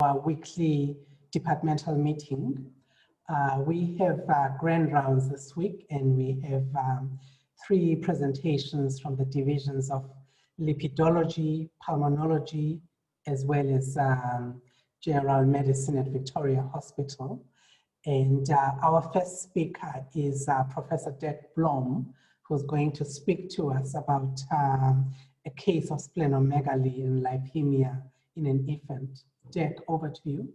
our weekly departmental meeting. We have grand rounds this week, and we have 3 presentations from the divisions of lipidology, pulmonology, as well as general medicine at Victoria Hospital. And our first speaker is Professor DIRK BLOM, who's going to speak to us about a case of splenomegaly and lipaemia in an infant. DIRK, over to you.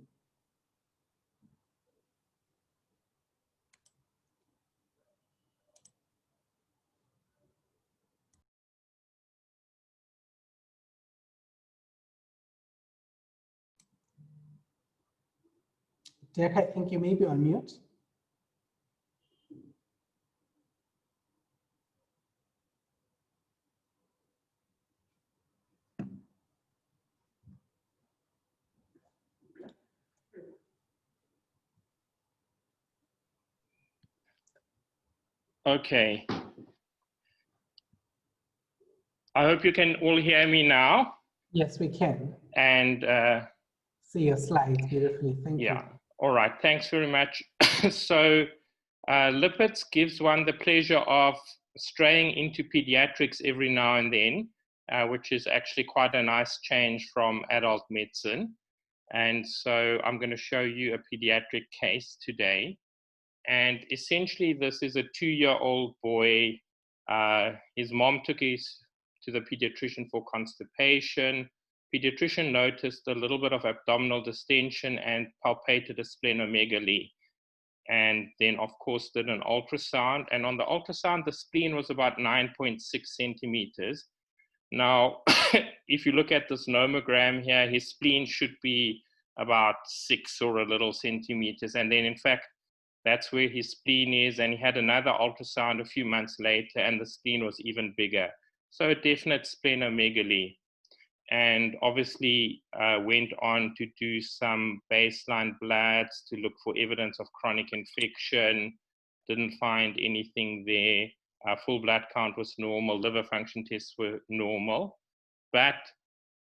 DIRK, I think you may be on mute. Okay. I hope you can all hear me now. Yes, we can. And see your slides beautifully. Thank you. Yeah. All right. Thanks very much. So lipids gives one the pleasure of straying into pediatrics every now and then, which is actually quite a nice change from adult medicine. And so I'm going to show you a pediatric case today. And essentially, this is a 2-year-old boy. His mom took his to the pediatrician for constipation. Pediatrician noticed a little bit of abdominal distension and palpated a splenomegaly. And then, of course, did an ultrasound. And on the ultrasound, the spleen was about 9.6 centimeters. Now, if you look at this nomogram here, his spleen should be about 6 or a little centimeters. And then, in fact, that's where his spleen is. And he had another ultrasound a few months later, and the spleen was even bigger. So a definite splenomegaly. And obviously went on to do some baseline bloods to look for evidence of chronic infection. Didn't find anything there. Full blood count was normal. Liver function tests were normal. But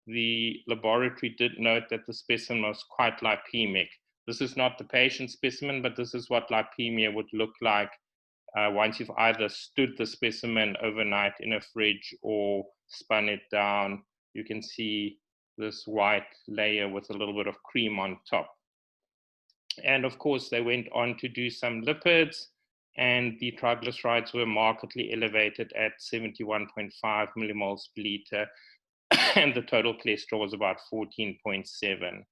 the laboratory did note that the specimen was quite lipemic. This is not the patient specimen, but this is what lipemia would look like once you've either stood the specimen overnight in a fridge or spun it down. You can see this white layer with a little bit of cream on top. And of course, they went on to do some lipids, and the triglycerides were markedly elevated at 71.5 millimoles per liter, and the total cholesterol was about 14.7.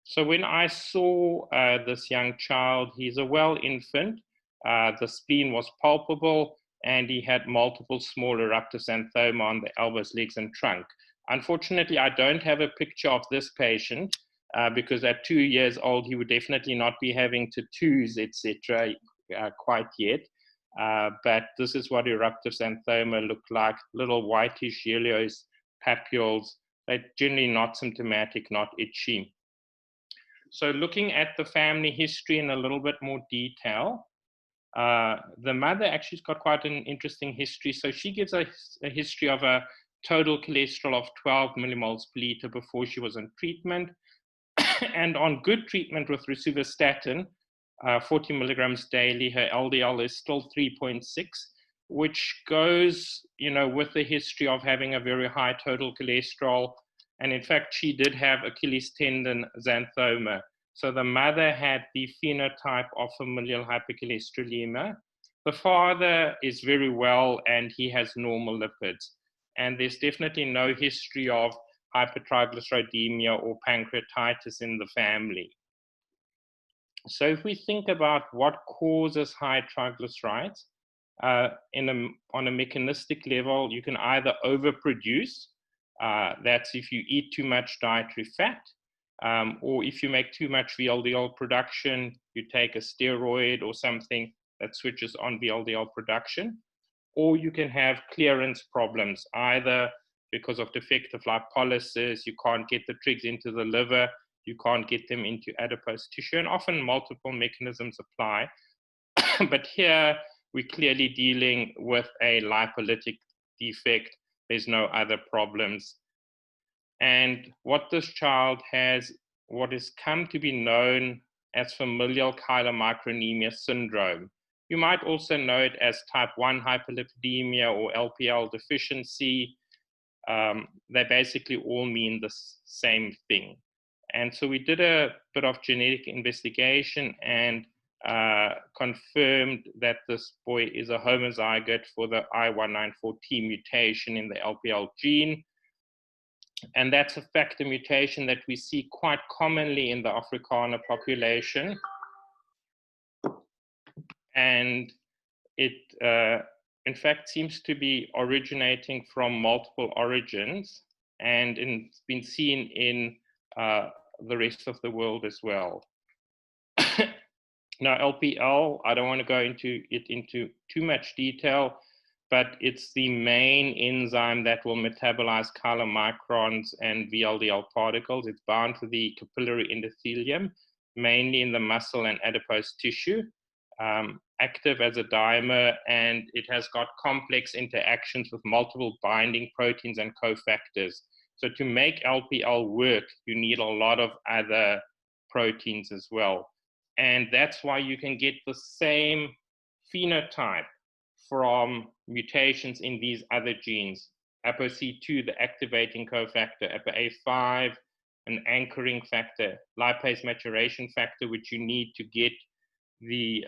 So when I saw this young child, he's a well infant. The spleen was palpable, and he had multiple small eruptive xanthoma on the elbows, legs, and trunk. Unfortunately, I don't have a picture of this patient because at 2 years old, he would definitely not be having tattoos, etc. Quite yet. But this is what eruptive xanthoma look like, little whitish yellowish papules. They're generally not symptomatic, not itchy. So looking at the family history in a little bit more detail, the mother actually's got quite an interesting history. So she gives a history of a total cholesterol of 12 millimoles per liter before she was on treatment. And on good treatment with rosuvastatin, 40 milligrams daily, her LDL is still 3.6, which goes, with the history of having a very high total cholesterol. And in fact, she did have Achilles tendon xanthoma. So the mother had the phenotype of familial hypercholesterolemia. The father is very well, and he has normal lipids. And there's definitely no history of hypertriglyceridemia or pancreatitis in the family. So if we think about what causes high triglycerides, on a mechanistic level, you can either overproduce, that's if you eat too much dietary fat, or if you make too much VLDL production, you take a steroid or something that switches on VLDL production. Or you can have clearance problems, either because of defective lipolysis, you can't get the trigs into the liver, you can't get them into adipose tissue, and often multiple mechanisms apply. But here, we're clearly dealing with a lipolytic defect. There's no other problems. And what this child has what has come to be known as familial chylomicronemia syndrome. You might also know it as type 1 hyperlipidemia or LPL deficiency. They basically all mean the same thing. And so we did a bit of genetic investigation and confirmed that this boy is a homozygote for the I194T mutation in the LPL gene. And that's a factor mutation that we see quite commonly in the Afrikaner population. And it, in fact, seems to be originating from multiple origins, and it's been seen in the rest of the world as well. Now, LPL, I don't want to go into too much detail, but it's the main enzyme that will metabolize chylomicrons and VLDL particles. It's bound to the capillary endothelium, mainly in the muscle and adipose tissue, active as a dimer, and it has got complex interactions with multiple binding proteins and cofactors. So to make LPL work, you need a lot of other proteins as well. And that's why you can get the same phenotype from mutations in these other genes. ApoC2, the activating cofactor, ApoA5, an anchoring factor, lipase maturation factor, which you need to get the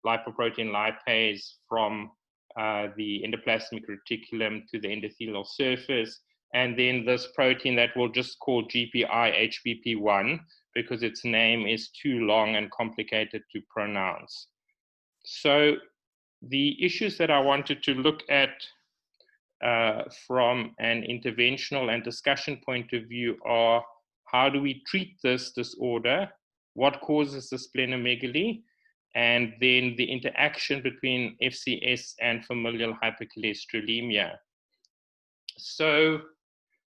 lipoprotein lipase from the endoplasmic reticulum to the endothelial surface, and then this protein that we'll just call GPI-HBP1 because its name is too long and complicated to pronounce. So the issues that I wanted to look at from an interventional and discussion point of view are: how do we treat this disorder? What causes the splenomegaly? And then the interaction between FCS and familial hypercholesterolemia. So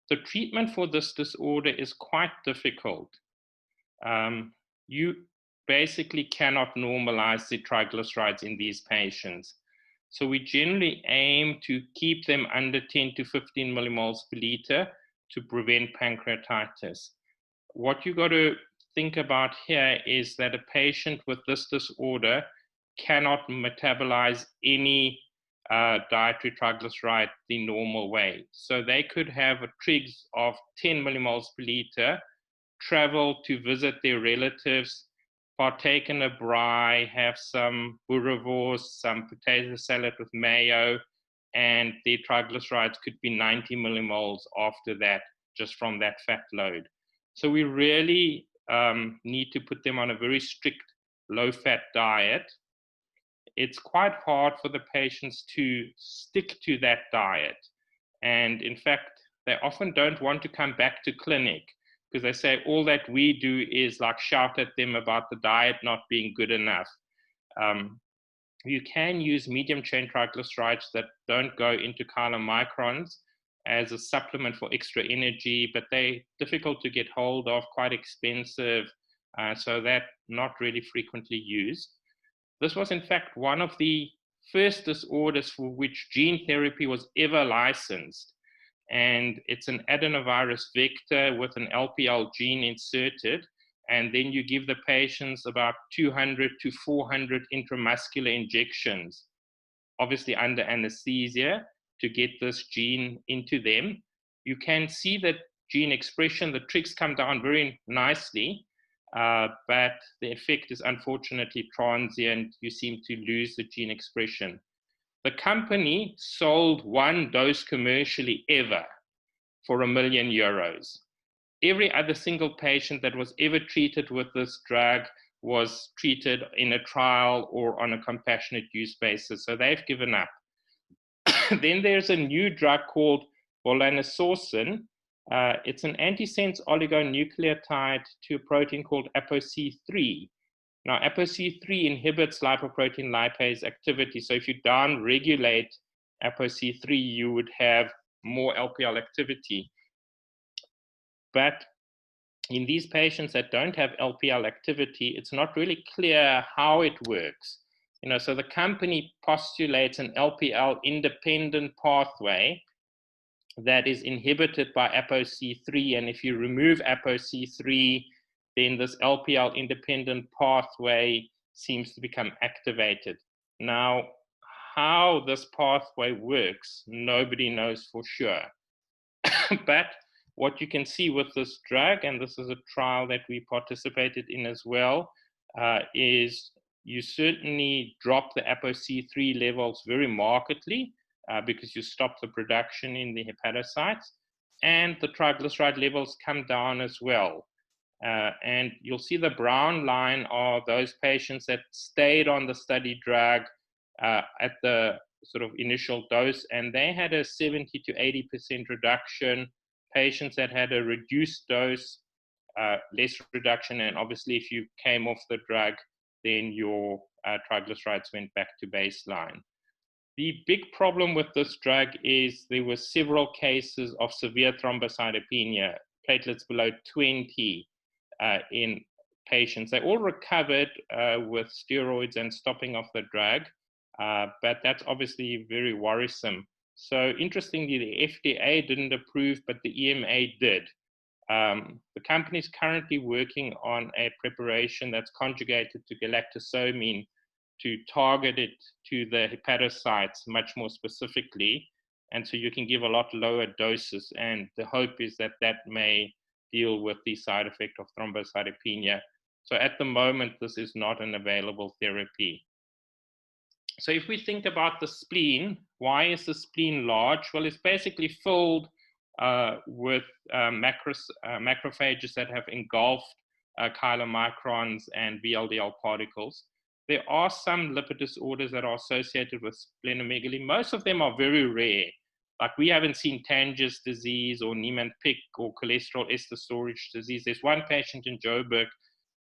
the treatment for this disorder is quite difficult. You basically cannot normalize the triglycerides in these patients. So we generally aim to keep them under 10 to 15 millimoles per liter to prevent pancreatitis. What you got to think about here is that a patient with this disorder cannot metabolize any dietary triglyceride the normal way. So they could have a trigs of 10 millimoles per liter, travel to visit their relatives, partake in a braai, have some boerewors, some potato salad with mayo, and their triglycerides could be 90 millimoles after that, just from that fat load. So we really need to put them on a very strict low-fat diet. It's quite hard for the patients to stick to that diet. And in fact, they often don't want to come back to clinic because they say all that we do is like shout at them about the diet not being good enough. You can use medium chain triglycerides that don't go into chylomicrons as a supplement for extra energy, but they're difficult to get hold of, quite expensive, so that not really frequently used. This was in fact one of the first disorders for which gene therapy was ever licensed. And it's an adenovirus vector with an LPL gene inserted. And then you give the patients about 200 to 400 intramuscular injections, obviously under anesthesia, to get this gene into them. You can see that gene expression, the trigs come down very nicely, but the effect is unfortunately transient. You seem to lose the gene expression. The company sold one dose commercially ever for €1 million. Every other single patient that was ever treated with this drug was treated in a trial or on a compassionate use basis. So they've given up. Then there's a new drug called volanesorsen. It's an antisense oligonucleotide to a protein called ApoC3. Now, ApoC3 inhibits lipoprotein lipase activity. So if you down-regulate ApoC3, you would have more LPL activity. But in these patients that don't have LPL activity, it's not really clear how it works. So the company postulates an LPL independent pathway that is inhibited by ApoC3. And if you remove ApoC3, then this LPL independent pathway seems to become activated. Now, how this pathway works, nobody knows for sure. But what you can see with this drug, and this is a trial that we participated in as well, is you certainly drop the ApoC3 levels very markedly because you stop the production in the hepatocytes, and the triglyceride levels come down as well. And you'll see the brown line are those patients that stayed on the study drug at the sort of initial dose, and they had a 70 to 80% reduction. Patients that had a reduced dose, less reduction, and obviously if you came off the drug, then your triglycerides went back to baseline. The big problem with this drug is there were several cases of severe thrombocytopenia, platelets below 20 in patients. They all recovered with steroids and stopping off the drug, but that's obviously very worrisome. So interestingly, the FDA didn't approve, but the EMA did. The company is currently working on a preparation that's conjugated to galactosamine to target it to the hepatocytes much more specifically. And so you can give a lot lower doses. And the hope is that that may deal with the side effect of thrombocytopenia. So at the moment, this is not an available therapy. So if we think about the spleen, why is the spleen large? Well, it's basically filled with macrophages that have engulfed chylomicrons and VLDL particles. There are some lipid disorders that are associated with splenomegaly. Most of them are very rare. Like we haven't seen Tanger's disease or Niemann-Pick or cholesterol ester storage disease. There's one patient in Joburg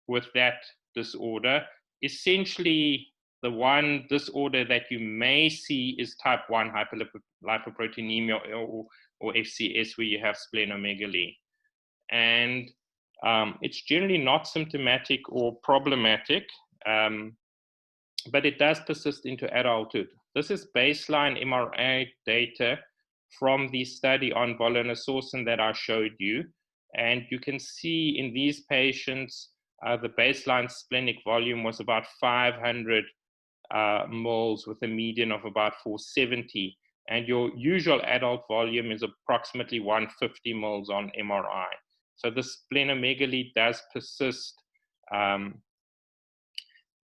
with that disorder. Essentially, the one disorder that you may see is type 1 hyperlipoproteinemia or FCS, where you have splenomegaly. And it's generally not symptomatic or problematic, but it does persist into adulthood. This is baseline MRI data from the study on volanesorsen that I showed you. And you can see in these patients, the baseline splenic volume was about 500 moles with a median of about 470. And your usual adult volume is approximately 150 moles on MRI. So the splenomegaly does persist.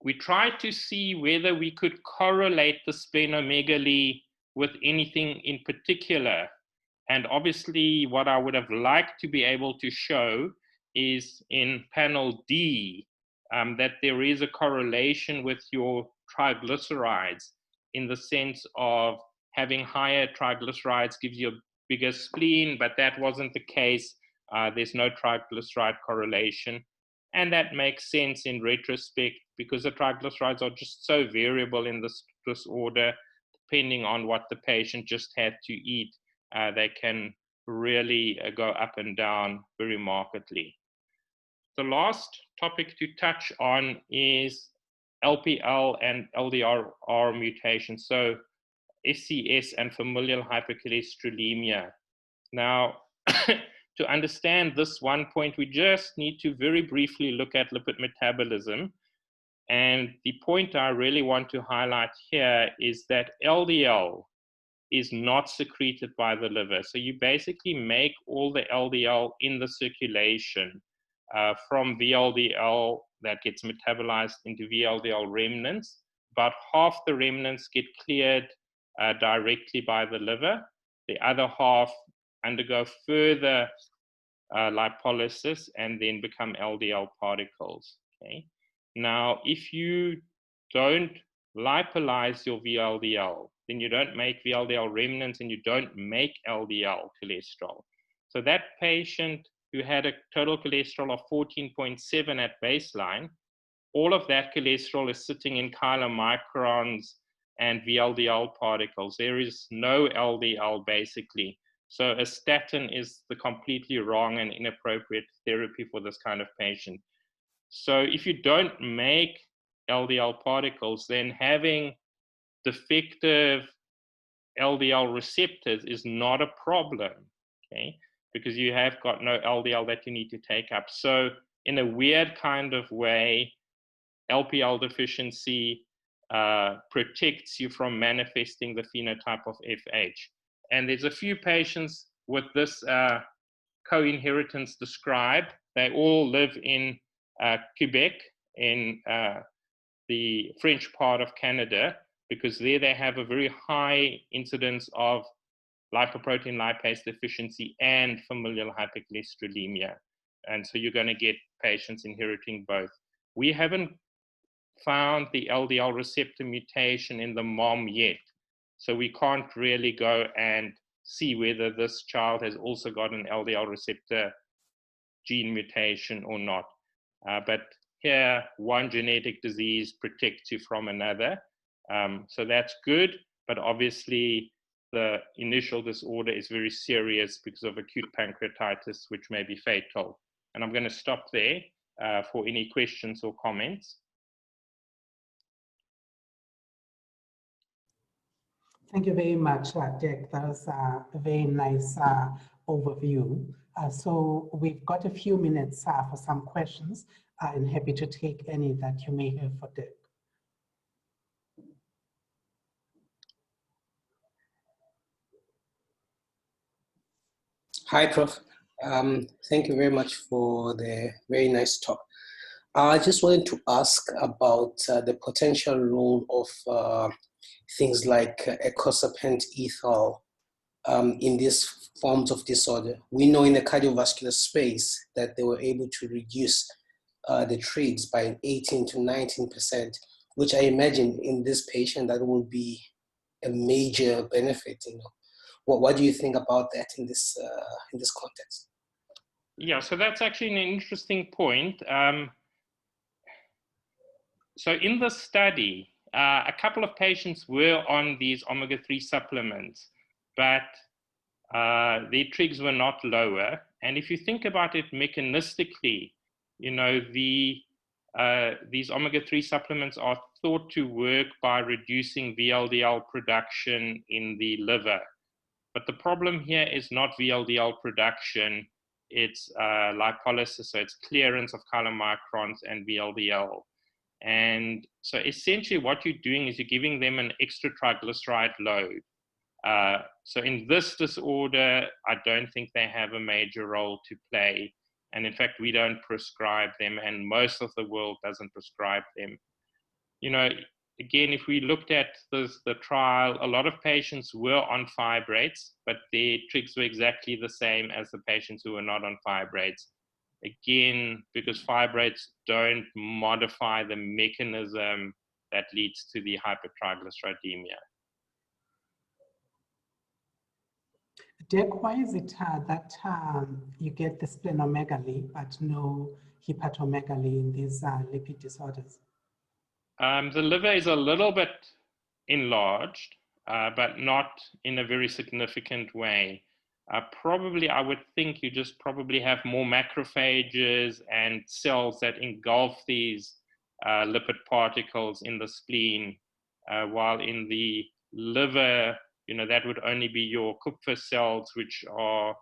We tried to see whether we could correlate the splenomegaly with anything in particular. And obviously, what I would have liked to be able to show is in panel D, that there is a correlation with your triglycerides in the sense of having higher triglycerides gives you a bigger spleen, but that wasn't the case. There's no triglyceride correlation. And that makes sense in retrospect because the triglycerides are just so variable in this disorder, depending on what the patient just had to eat. They can really go up and down very markedly. The last topic to touch on is LPL and LDLR mutations, so SCS and familial hypercholesterolemia. Now, to understand this one point, we just need to very briefly look at lipid metabolism. And the point I really want to highlight here is that LDL is not secreted by the liver. So you basically make all the LDL in the circulation from VLDL that gets metabolized into VLDL remnants. About half the remnants get cleared directly by the liver. The other half undergo further lipolysis and then become LDL particles. Okay. Now, if you don't lipolyze your VLDL, then you don't make VLDL remnants and you don't make LDL cholesterol. So that patient who had a total cholesterol of 14.7 at baseline, all of that cholesterol is sitting in chylomicrons and VLDL particles. There is no LDL basically. So a statin is the completely wrong and inappropriate therapy for this kind of patient. So if you don't make LDL particles, then having defective LDL receptors is not a problem, okay? Because you have got no LDL that you need to take up. So in a weird kind of way, LPL deficiency protects you from manifesting the phenotype of FH. And there's a few patients with this co-inheritance described. They all live in Quebec, in the French part of Canada, because there they have a very high incidence of lipoprotein lipase deficiency and familial hypercholesterolemia. And so you're going to get patients inheriting both. We haven't found the LDL receptor mutation in the mom yet. So we can't really go and see whether this child has also got an LDL receptor gene mutation or not. But here, one genetic disease protects you from another. So that's good, but obviously the initial disorder is very serious because of acute pancreatitis, which may be fatal. And I'm going to stop there for any questions or comments. Thank you very much, Dirk. That was a very nice overview. So we've got a few minutes for some questions. I'm happy to take any that you may have for Dirk. Hi, Prof. Thank you very much for the very nice talk. I just wanted to ask about the potential role of things like icosapent ethyl in these forms of disorder. We know in the cardiovascular space that they were able to reduce the trigs by 18 to 19%, which I imagine in this patient that will be a major benefit. You know, what do you think about that in this context? Yeah, so that's actually an interesting point. So in the study, a couple of patients were on these omega-3 supplements, but their trigs were not lower. And if you think about it mechanistically, you know, these omega-3 supplements are thought to work by reducing VLDL production in the liver. But the problem here is not VLDL production, it's lipolysis, so it's clearance of chylomicrons and VLDL. And so essentially what you're doing is you're giving them an extra triglyceride load. So in this disorder, I don't think they have a major role to play. And in fact, we don't prescribe them, and most of the world doesn't prescribe them. You know, again, if we looked at the trial, a lot of patients were on fibrates, but their trigs were exactly the same as the patients who were not on fibrates. Again, because fibrates don't modify the mechanism that leads to the hypertriglyceridemia. Dirk, why is it that you get the splenomegaly but no hepatomegaly in these lipid disorders? The liver is a little bit enlarged, but not in a very significant way. Probably, I would think you just probably have more macrophages and cells that engulf these lipid particles in the spleen, while in the liver, you know, that would only be your Kupffer cells, which are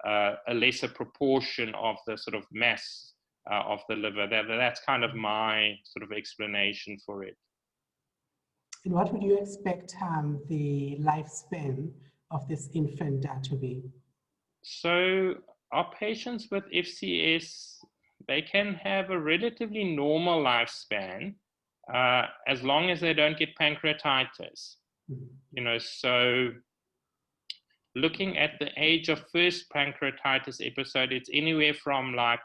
a lesser proportion of the sort of mass of the liver. That's kind of my sort of explanation for it. And what would you expect the lifespan of this infant to be? So our patients with FCS, they can have a relatively normal lifespan as long as they don't get pancreatitis. Mm-hmm. You know, so looking at the age of first pancreatitis episode, it's anywhere from like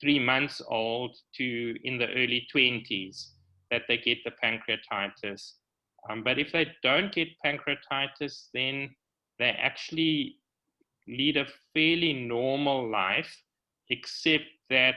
3 months old to in the early 20s that they get the pancreatitis. But if they don't get pancreatitis, then they actually lead a fairly normal life, except that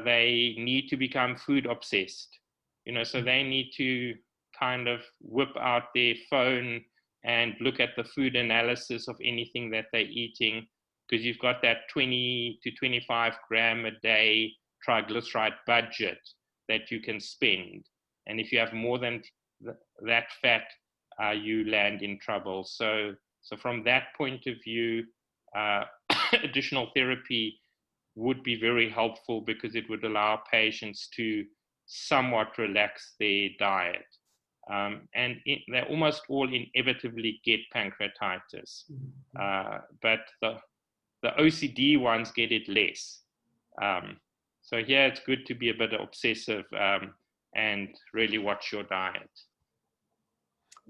they need to become food obsessed. You know, so they need to kind of whip out their phone and look at the food analysis of anything that they're eating, because you've got that 20 to 25 gram a day triglyceride budget that you can spend. And if you have more than that fat, you land in trouble. So from that point of view, additional therapy would be very helpful because it would allow patients to somewhat relax their diet. They almost all inevitably get pancreatitis, but the OCD ones get it less. So here it's good to be a bit obsessive and really watch your diet.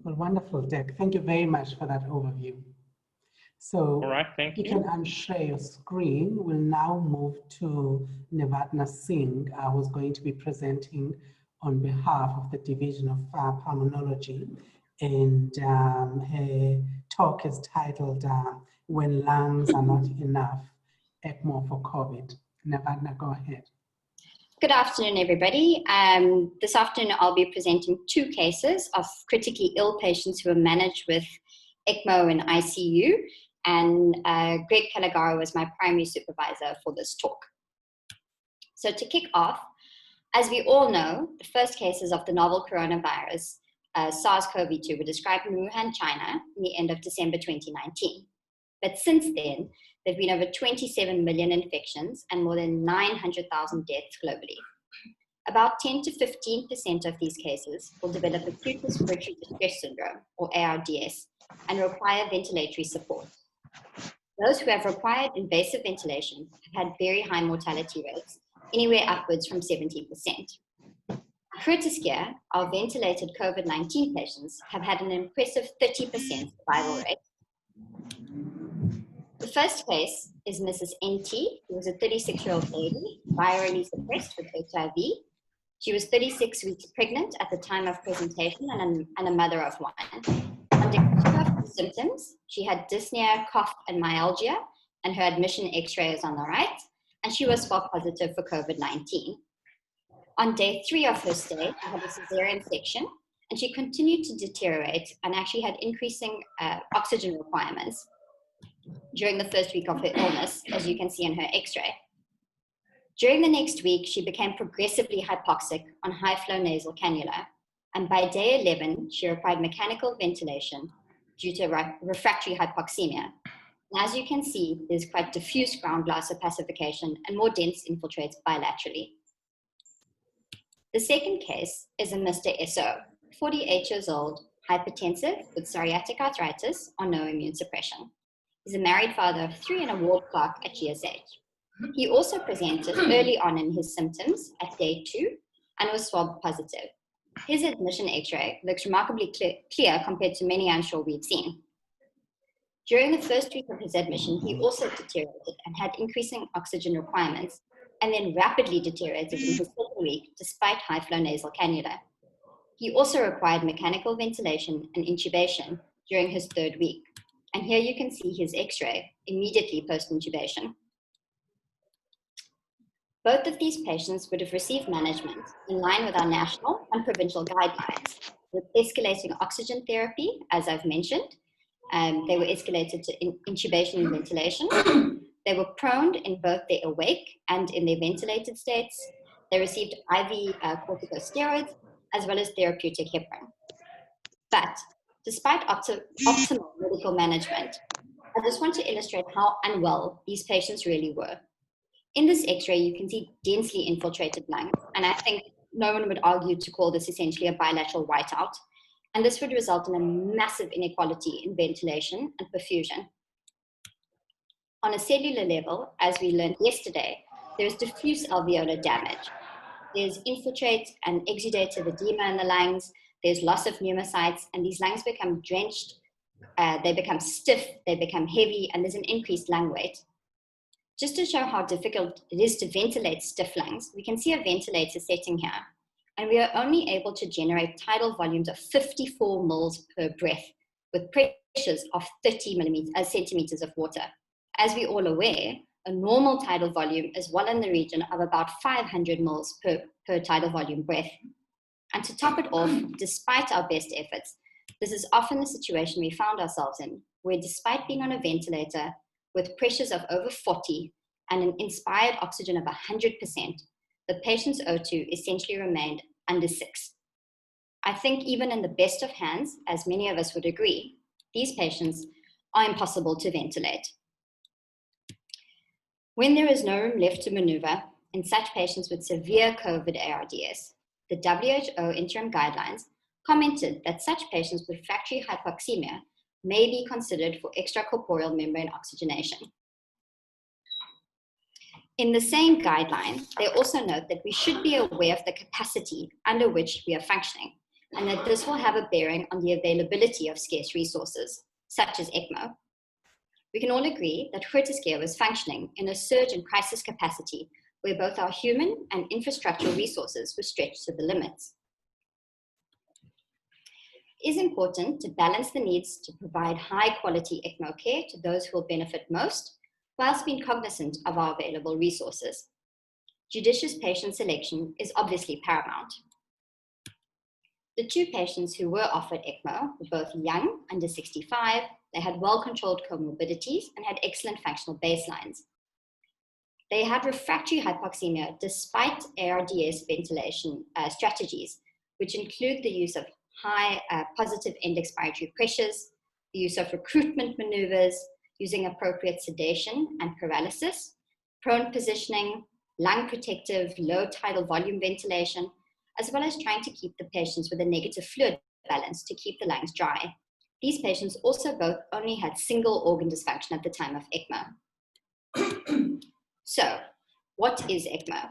Well, wonderful, Dirk. Thank you very much for that overview. So, all right, thank you. You can unshare your screen. We'll now move to NEVADNA SINGH, who's going to be presenting on behalf of the Division of Pulmonology. And her talk is titled, When Lungs Are Not Enough, ECMO for COVID. NEVADNA, go ahead. Good afternoon, everybody. This afternoon, I'll be presenting 2 cases of critically ill patients who were managed with ECMO and ICU. And Greg Calagaro was my primary supervisor for this talk. So to kick off, as we all know, the first cases of the novel coronavirus, SARS-CoV-2, were described in Wuhan, China, in the end of December 2019. But since then, there have been over 27 million infections and more than 900,000 deaths globally. About 10 to 15% of these cases will develop acute respiratory distress syndrome, or ARDS, and require ventilatory support. Those who have required invasive ventilation have had very high mortality rates, anywhere upwards from 70%. Curtis-Care, our ventilated COVID-19 patients, have had an impressive 30% survival rate. The first case is Mrs. NT, who was a 36-year-old lady, virally suppressed with HIV. She was 36 weeks pregnant at the time of presentation and a mother of 1. On description of symptoms, she had dyspnea, cough, and myalgia, and her admission x-ray is on the right, and she was swab positive for COVID-19. On day 3 of her stay, she had a cesarean section, and she continued to deteriorate and actually had increasing oxygen requirements during the first week of her illness, as you can see in her x-ray. During the next week, she became progressively hypoxic on high-flow nasal cannula, and by day 11, she required mechanical ventilation due to refractory hypoxemia. And as you can see, there's quite diffuse ground glass opacification and more dense infiltrates bilaterally. The second case is a Mr. SO, 48 years old, hypertensive with psoriatic arthritis or no immune suppression. He's a married father of 3 and a ward clerk at GSH. He also presented early on in his symptoms at day 2 and was swab positive. His admission x-ray looks remarkably clear compared to many I'm sure we've seen. During the first week of his admission, he also deteriorated and had increasing oxygen requirements, and then rapidly deteriorated in his second week despite high-flow nasal cannula. He also required mechanical ventilation and intubation during his 3rd week. And here you can see his x-ray immediately post-intubation. Both of these patients would have received management in line with our national and provincial guidelines, with escalating oxygen therapy, as I've mentioned. They were escalated to intubation and ventilation. They were proned in both their awake and in their ventilated states. They received IV corticosteroids, as well as therapeutic heparin. But despite optimal medical management, I just want to illustrate how unwell these patients really were. In this x-ray, you can see densely infiltrated lungs, and I think no one would argue to call this essentially a bilateral whiteout, and this would result in a massive inequality in ventilation and perfusion. On a cellular level, as we learned yesterday, there is diffuse alveolar damage. There's infiltrate and exudative edema in the lungs, there's loss of pneumocytes, and these lungs become drenched, they become stiff, they become heavy, and there's an increased lung weight. Just to show how difficult it is to ventilate stiff lungs, we can see a ventilator setting here, and we are only able to generate tidal volumes of 54 mils per breath with pressures of 30 centimeters of water. As we're all aware, a normal tidal volume is well in the region of about 500 mils per tidal volume breath. And to top it off, despite our best efforts, this is often the situation we found ourselves in, where despite being on a ventilator with pressures of over 40 and an inspired oxygen of 100%, the patient's O2 essentially remained under 6. I think even in the best of hands, as many of us would agree, these patients are impossible to ventilate. When there is no room left to maneuver in such patients with severe COVID ARDS, the WHO interim guidelines commented that such patients with refractory hypoxemia may be considered for extracorporeal membrane oxygenation. In the same guideline, they also note that we should be aware of the capacity under which we are functioning, and that this will have a bearing on the availability of scarce resources, such as ECMO. We can all agree that HyperTg was functioning in a surge and crisis capacity where both our human and infrastructural resources were stretched to the limits. It is important to balance the needs to provide high-quality ECMO care to those who will benefit most, whilst being cognizant of our available resources. Judicious patient selection is obviously paramount. The 2 patients who were offered ECMO were both young, under 65, they had well-controlled comorbidities and had excellent functional baselines. They had refractory hypoxemia despite ARDS ventilation strategies, which include the use of high positive end expiratory pressures, the use of recruitment maneuvers, using appropriate sedation and paralysis, prone positioning, lung protective, low tidal volume ventilation, as well as trying to keep the patients with a negative fluid balance to keep the lungs dry. These patients also both only had single organ dysfunction at the time of ECMO. So, what is ECMO?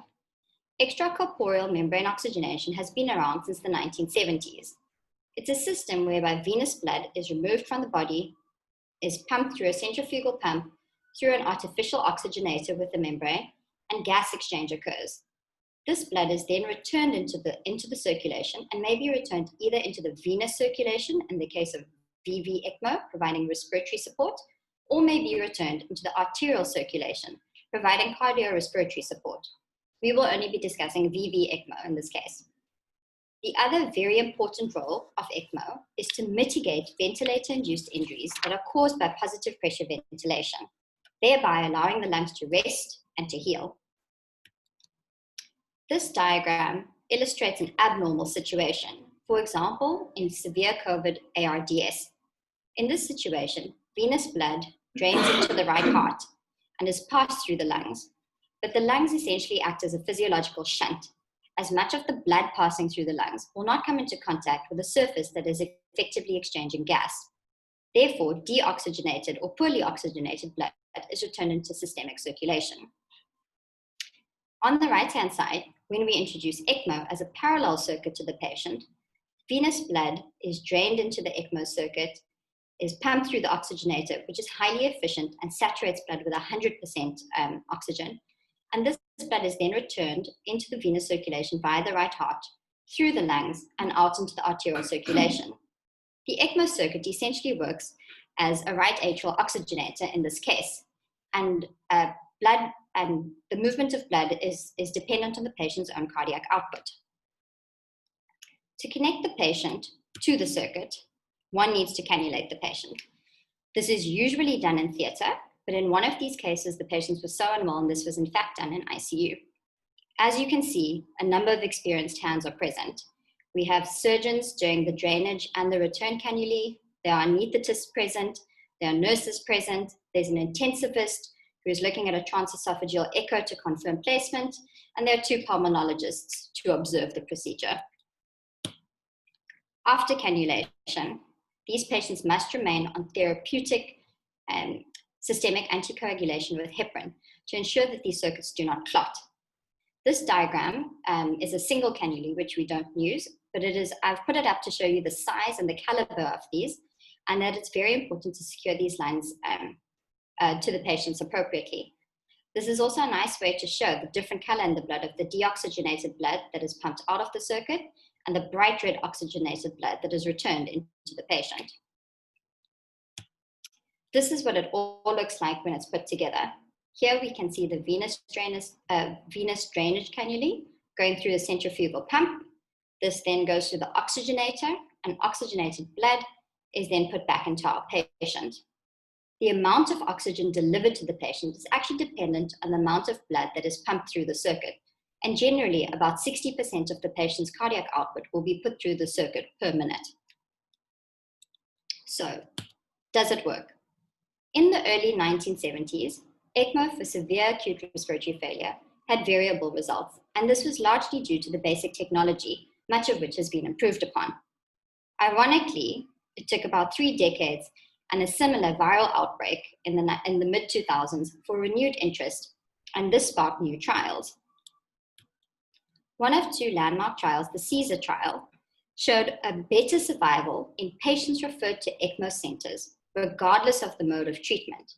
Extracorporeal membrane oxygenation has been around since the 1970s. It's a system whereby venous blood is removed from the body, is pumped through a centrifugal pump, through an artificial oxygenator with the membrane, and gas exchange occurs. This blood is then returned into the circulation and may be returned either into the venous circulation in the case of VV ECMO, providing respiratory support, or may be returned into the arterial circulation, providing cardiorespiratory support. We will only be discussing VV ECMO in this case. The other very important role of ECMO is to mitigate ventilator-induced injuries that are caused by positive pressure ventilation, thereby allowing the lungs to rest and to heal. This diagram illustrates an abnormal situation, for example, in severe COVID ARDS. In this situation, venous blood drains into the right heart and is passed through the lungs, but the lungs essentially act as a physiological shunt, as much of the blood passing through the lungs will not come into contact with a surface that is effectively exchanging gas. Therefore, deoxygenated or poorly oxygenated blood is returned into systemic circulation. On the right-hand side, when we introduce ECMO as a parallel circuit to the patient, venous blood is drained into the ECMO circuit, is pumped through the oxygenator, which is highly efficient and saturates blood with 100% oxygen. And this blood is then returned into the venous circulation via the right heart, through the lungs, and out into the arterial circulation. The ECMO circuit essentially works as a right atrial oxygenator in this case, and blood and the movement of blood is dependent on the patient's own cardiac output. To connect the patient to the circuit, one needs to cannulate the patient. This is usually done in theatre, but in one of these cases, the patients were so unwell and this was in fact done in ICU. As you can see, a number of experienced hands are present. We have surgeons doing the drainage and the return cannulae. There are anaesthetists present. There are nurses present. There's an intensivist who is looking at a transesophageal echo to confirm placement. And there are 2 pulmonologists to observe the procedure. After cannulation, these patients must remain on therapeutic systemic anticoagulation with heparin to ensure that these circuits do not clot. This diagram is a single cannula, which we don't use, but I've put it up to show you the size and the caliber of these, and that it's very important to secure these lines to the patients appropriately. This is also a nice way to show the different color in the blood of the deoxygenated blood that is pumped out of the circuit and the bright red oxygenated blood that is returned into the patient. This is what it all looks like when it's put together. Here we can see the venous drainage cannulae going through the centrifugal pump. This then goes through the oxygenator, and oxygenated blood is then put back into our patient. The amount of oxygen delivered to the patient is actually dependent on the amount of blood that is pumped through the circuit. And generally, about 60% of the patient's cardiac output will be put through the circuit per minute. So, does it work? In the early 1970s, ECMO for severe acute respiratory failure had variable results, and this was largely due to the basic technology, much of which has been improved upon. Ironically, it took about 3 decades and a similar viral outbreak in the mid-2000s for renewed interest, and this sparked new trials. One of 2 landmark trials, the CESAR trial, showed a better survival in patients referred to ECMO centers, regardless of the mode of treatment.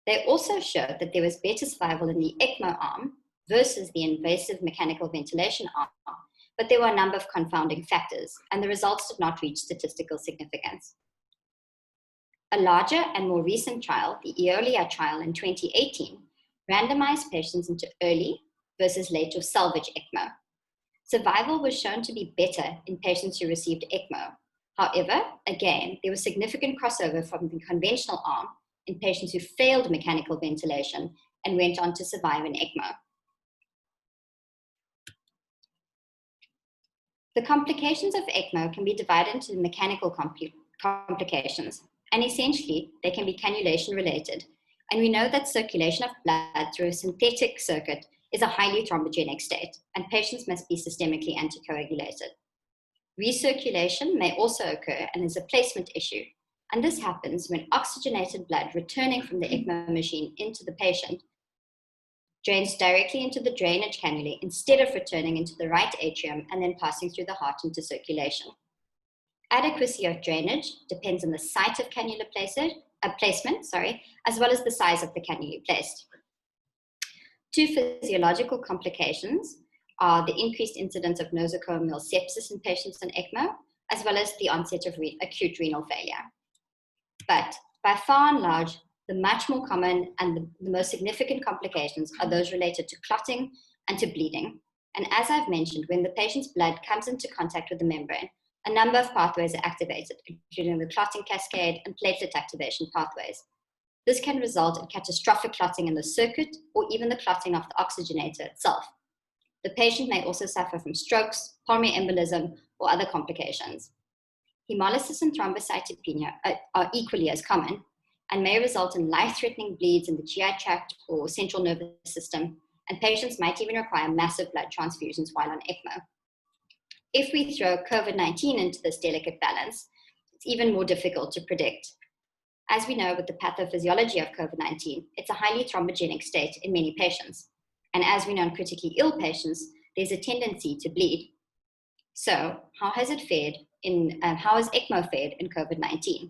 They also showed that there was better survival in the ECMO arm versus the invasive mechanical ventilation arm, but there were a number of confounding factors, and the results did not reach statistical significance. A larger and more recent trial, the EOLIA trial in 2018, randomized patients into early versus late or salvage ECMO. Survival was shown to be better in patients who received ECMO. However, again, there was significant crossover from the conventional arm in patients who failed mechanical ventilation and went on to survive in ECMO. The complications of ECMO can be divided into mechanical complications, and essentially they can be cannulation related. And we know that circulation of blood through a synthetic circuit is a highly thrombogenic state, and patients must be systemically anticoagulated. Recirculation may also occur and is a placement issue, and this happens when oxygenated blood returning from the ECMO machine into the patient drains directly into the drainage cannulae instead of returning into the right atrium and then passing through the heart into circulation. Adequacy of drainage depends on the site of cannula placement, as well as the size of the cannula placed. 2 physiological complications are the increased incidence of nosocomial sepsis in patients on ECMO, as well as the onset of acute renal failure. But by far and large, the much more common and the most significant complications are those related to clotting and to bleeding. And as I've mentioned, when the patient's blood comes into contact with the membrane, a number of pathways are activated, including the clotting cascade and platelet activation pathways. This can result in catastrophic clotting in the circuit or even the clotting of the oxygenator itself. The patient may also suffer from strokes, pulmonary embolism, or other complications. Hemolysis and thrombocytopenia are equally as common and may result in life-threatening bleeds in the GI tract or central nervous system, and patients might even require massive blood transfusions while on ECMO. If we throw COVID-19 into this delicate balance, it's even more difficult to predict. As we know with the pathophysiology of COVID-19, it's a highly thrombogenic state in many patients. And as we know in critically ill patients, there's a tendency to bleed. So how has ECMO fared in COVID-19?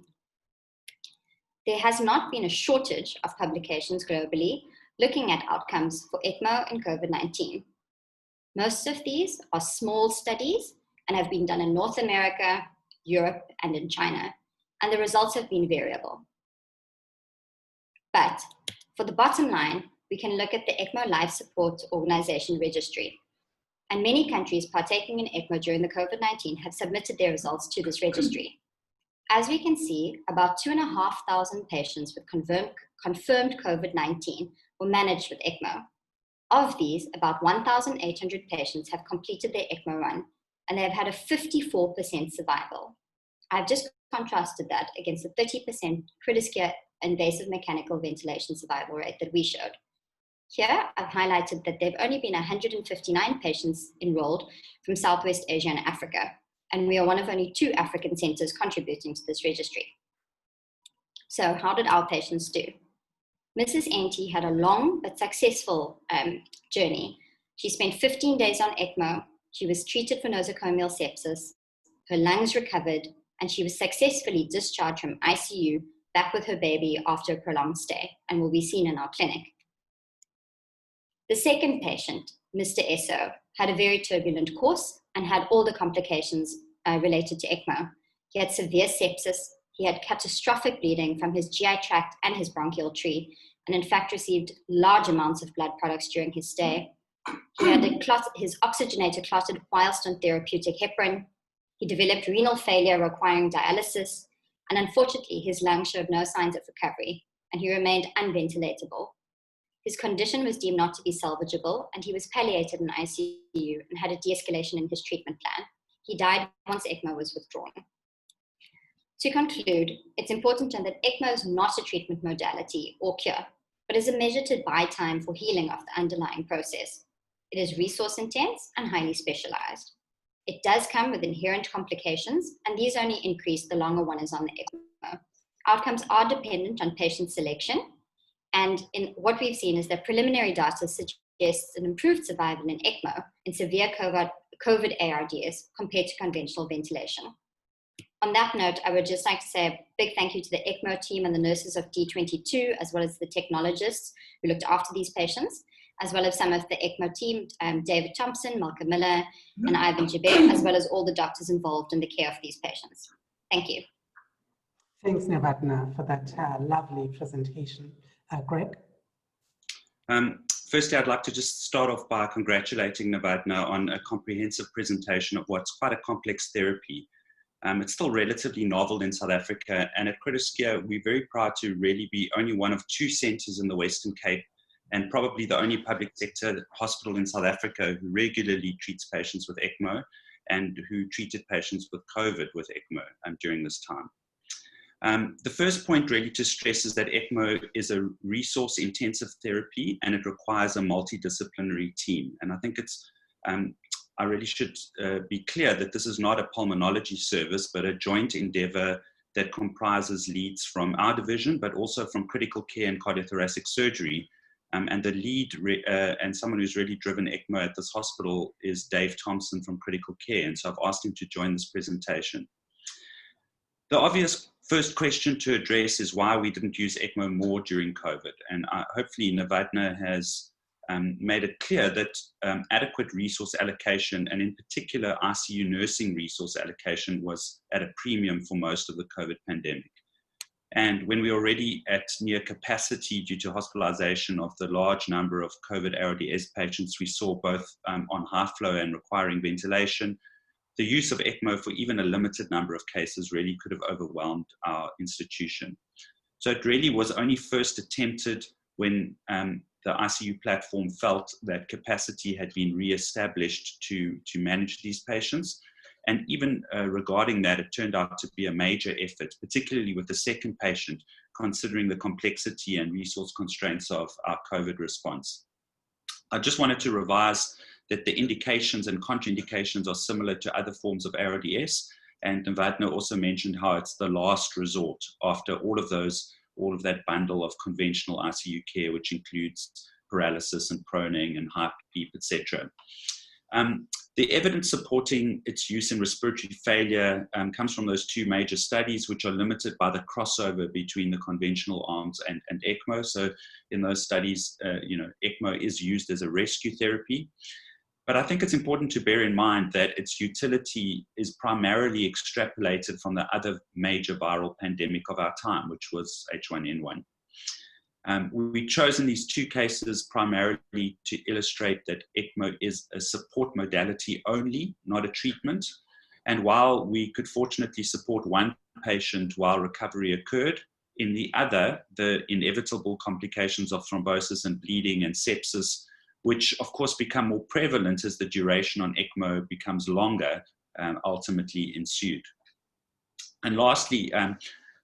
There has not been a shortage of publications globally looking at outcomes for ECMO in COVID-19. Most of these are small studies and have been done in North America, Europe, and in China, and the results have been variable. But for the bottom line, we can look at the ECMO Life Support Organization registry. And many countries partaking in ECMO during the COVID-19 have submitted their results to this registry. As we can see, about 2,500 patients with confirmed COVID-19 were managed with ECMO. Of these, about 1,800 patients have completed their ECMO run, and they have had a 54% survival. I've just contrasted that against the 30% critical care invasive mechanical ventilation survival rate that we showed. Here, I've highlighted that there have only been 159 patients enrolled from Southwest Asia and Africa, and we are one of only 2 African centers contributing to this registry. So how did our patients do? Mrs. NT had a long but successful journey. She spent 15 days on ECMO. She was treated for nosocomial sepsis. Her lungs recovered, and she was successfully discharged from ICU back with her baby after a prolonged stay and will be seen in our clinic. The second patient, Mr. ESO, had a very turbulent course and had all the complications related to ECMO. He had severe sepsis. He had catastrophic bleeding from his GI tract and his bronchial tree, and in fact received large amounts of blood products during his stay. He had his oxygenator clotted whilst on therapeutic heparin. He developed renal failure requiring dialysis, and unfortunately his lungs showed no signs of recovery, and he remained unventilatable. His condition was deemed not to be salvageable, and he was palliated in ICU and had a de-escalation in his treatment plan. He died once ECMO was withdrawn. To conclude, it's important to know that ECMO is not a treatment modality or cure. but is a measure to buy time for healing of the underlying process. It is resource intense and highly specialized. It does come with inherent complications, and these only increase the longer one is on the ECMO. Outcomes are dependent on patient selection, and in what we've seen is that preliminary data suggests an improved survival in ECMO in severe COVID ARDS compared to conventional ventilation. On that note, I would just like to say a big thank you to the ECMO team and the nurses of D22, as well as the technologists who looked after these patients, as well as some of the ECMO team, David Thompson, Malcolm Miller, and Ivan Jabir, as well as all the doctors involved in the care of these patients. Thank you. Thanks, NEVADNA, for that lovely presentation. Greg? Firstly, I'd like to just start off by congratulating NEVADNA on a comprehensive presentation of what's quite a complex therapy. It's still relatively novel in South Africa, and at Critiskia, we're very proud to really be only one of 2 centres in the Western Cape, and probably the only public sector hospital in South Africa who regularly treats patients with ECMO and who treated patients with COVID with ECMO during this time. The first point really to stress is that ECMO is a resource-intensive therapy and it requires a multidisciplinary team. And I think it's, I really should be clear that this is not a pulmonology service, but a joint endeavour that comprises leads from our division, but also from critical care and cardiothoracic surgery. And the lead and someone who's really driven ECMO at this hospital is Dave Thompson from critical care. And so I've asked him to join this presentation. The obvious first question to address is why we didn't use ECMO more during COVID. And hopefully NEVADNA has made it clear that adequate resource allocation, and in particular ICU nursing resource allocation, was at a premium for most of the COVID pandemic. And when we were already at near capacity due to hospitalization of the large number of COVID ARDS patients we saw both on high flow and requiring ventilation, the use of ECMO for even a limited number of cases really could have overwhelmed our institution. So it really was only first attempted when the ICU platform felt that capacity had been re-established to manage these patients. And even regarding that, it turned out to be a major effort, particularly with the second patient, considering the complexity and resource constraints of our COVID response. I just wanted to revise that the indications and contraindications are similar to other forms of ARDS. And NEVADNA also mentioned how it's the last resort after all of that bundle of conventional ICU care, which includes paralysis and proning and hyperpeep, etc. The evidence supporting its use in respiratory failure comes from those 2 major studies, which are limited by the crossover between the conventional arms and ECMO. So in those studies, ECMO is used as a rescue therapy. But I think it's important to bear in mind that its utility is primarily extrapolated from the other major viral pandemic of our time, which was H1N1. We've chosen these 2 cases primarily to illustrate that ECMO is a support modality only, not a treatment. And while we could fortunately support one patient while recovery occurred, in the other, the inevitable complications of thrombosis and bleeding and sepsis, which of course become more prevalent as the duration on ECMO becomes longer, ultimately ensued. And lastly,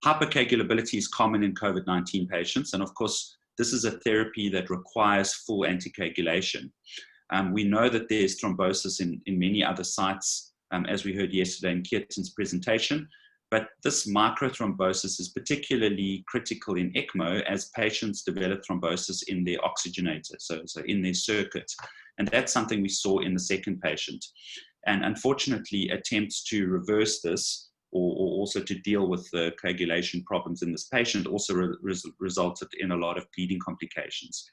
hypercoagulability is common in COVID-19 patients, and of course, this is a therapy that requires full anticoagulation. We know that there's thrombosis in many other sites, as we heard yesterday in Kirsten's presentation, but this microthrombosis is particularly critical in ECMO as patients develop thrombosis in their oxygenator, so in their circuit. And that's something we saw in the second patient. And unfortunately, attempts to reverse this or also to deal with the coagulation problems in this patient also resulted in a lot of bleeding complications.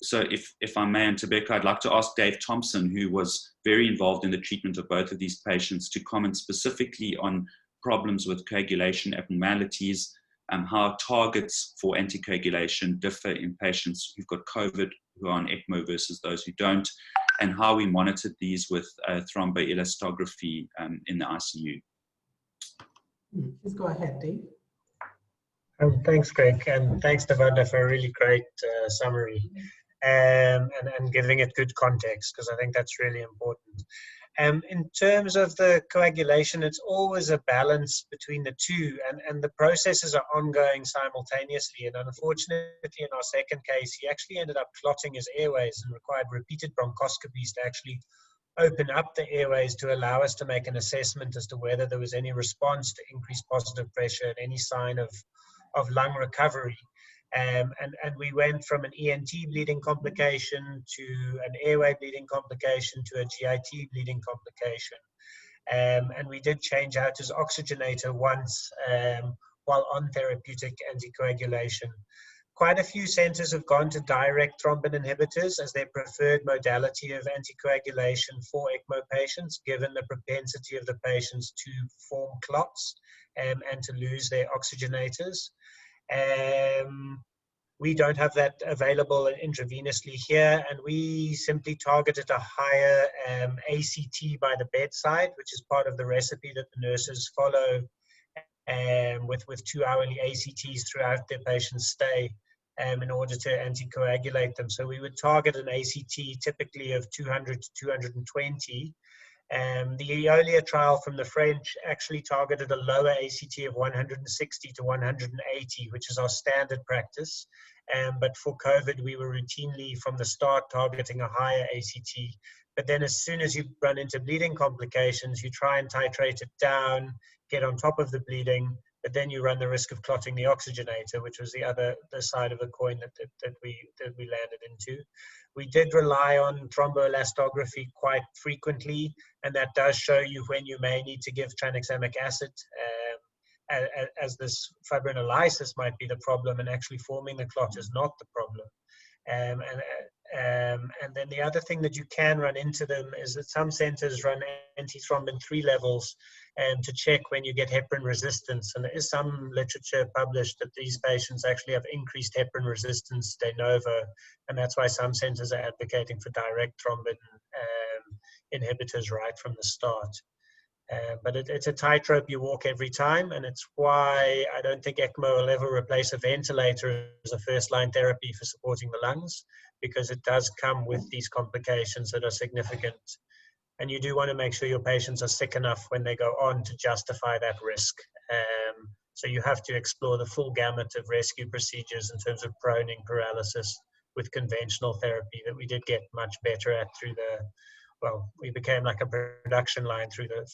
So if I may, and Tobeka, I'd like to ask Dave Thompson, who was very involved in the treatment of both of these patients, to comment specifically on problems with coagulation abnormalities, how targets for anticoagulation differ in patients who've got COVID who are on ECMO versus those who don't, and how we monitored these with thromboelastography in the ICU. Please go ahead, Dave. Thanks, Greg, and thanks, NEVADNA, for a really great summary and giving it good context, because I think that's really important. In terms of the coagulation, it's always a balance between the two, and the processes are ongoing simultaneously. And unfortunately, in our second case, he actually ended up clotting his airways and required repeated bronchoscopies to actually open up the airways to allow us to make an assessment as to whether there was any response to increased positive pressure and any sign of lung recovery. And we went from an ENT bleeding complication to an airway bleeding complication to a GIT bleeding complication. And we did change out his oxygenator once while on therapeutic anticoagulation. Quite a few centers have gone to direct thrombin inhibitors as their preferred modality of anticoagulation for ECMO patients, given the propensity of the patients to form clots and to lose their oxygenators. We don't have that available intravenously here, and we simply targeted a higher ACT by the bedside, which is part of the recipe that the nurses follow with 2 hourly ACTs throughout their patient's stay in order to anticoagulate them. So we would target an ACT typically of 200 to 220. The earlier trial from the French actually targeted a lower ACT of 160 to 180, which is our standard practice. But for COVID, we were routinely from the start targeting a higher ACT. But then as soon as you run into bleeding complications, you try and titrate it down, get on top of the bleeding, but then you run the risk of clotting the oxygenator, which was the side of the coin that we landed into. We did rely on thromboelastography quite frequently, and that does show you when you may need to give tranexamic acid, as this fibrinolysis might be the problem, and actually forming the clot is not the problem. And then the other thing that you can run into them is that some centers run antithrombin 3 levels to check when you get heparin resistance. And there is some literature published that these patients actually have increased heparin resistance de novo. And that's why some centers are advocating for direct thrombin inhibitors right from the start. But it's a tightrope you walk every time, and it's why I don't think ECMO will ever replace a ventilator as a first-line therapy for supporting the lungs, because it does come with these complications that are significant. And you do want to make sure your patients are sick enough when they go on to justify that risk. So you have to explore the full gamut of rescue procedures in terms of proning, paralysis with conventional therapy that we did get much better at through the well, we became like a production line through the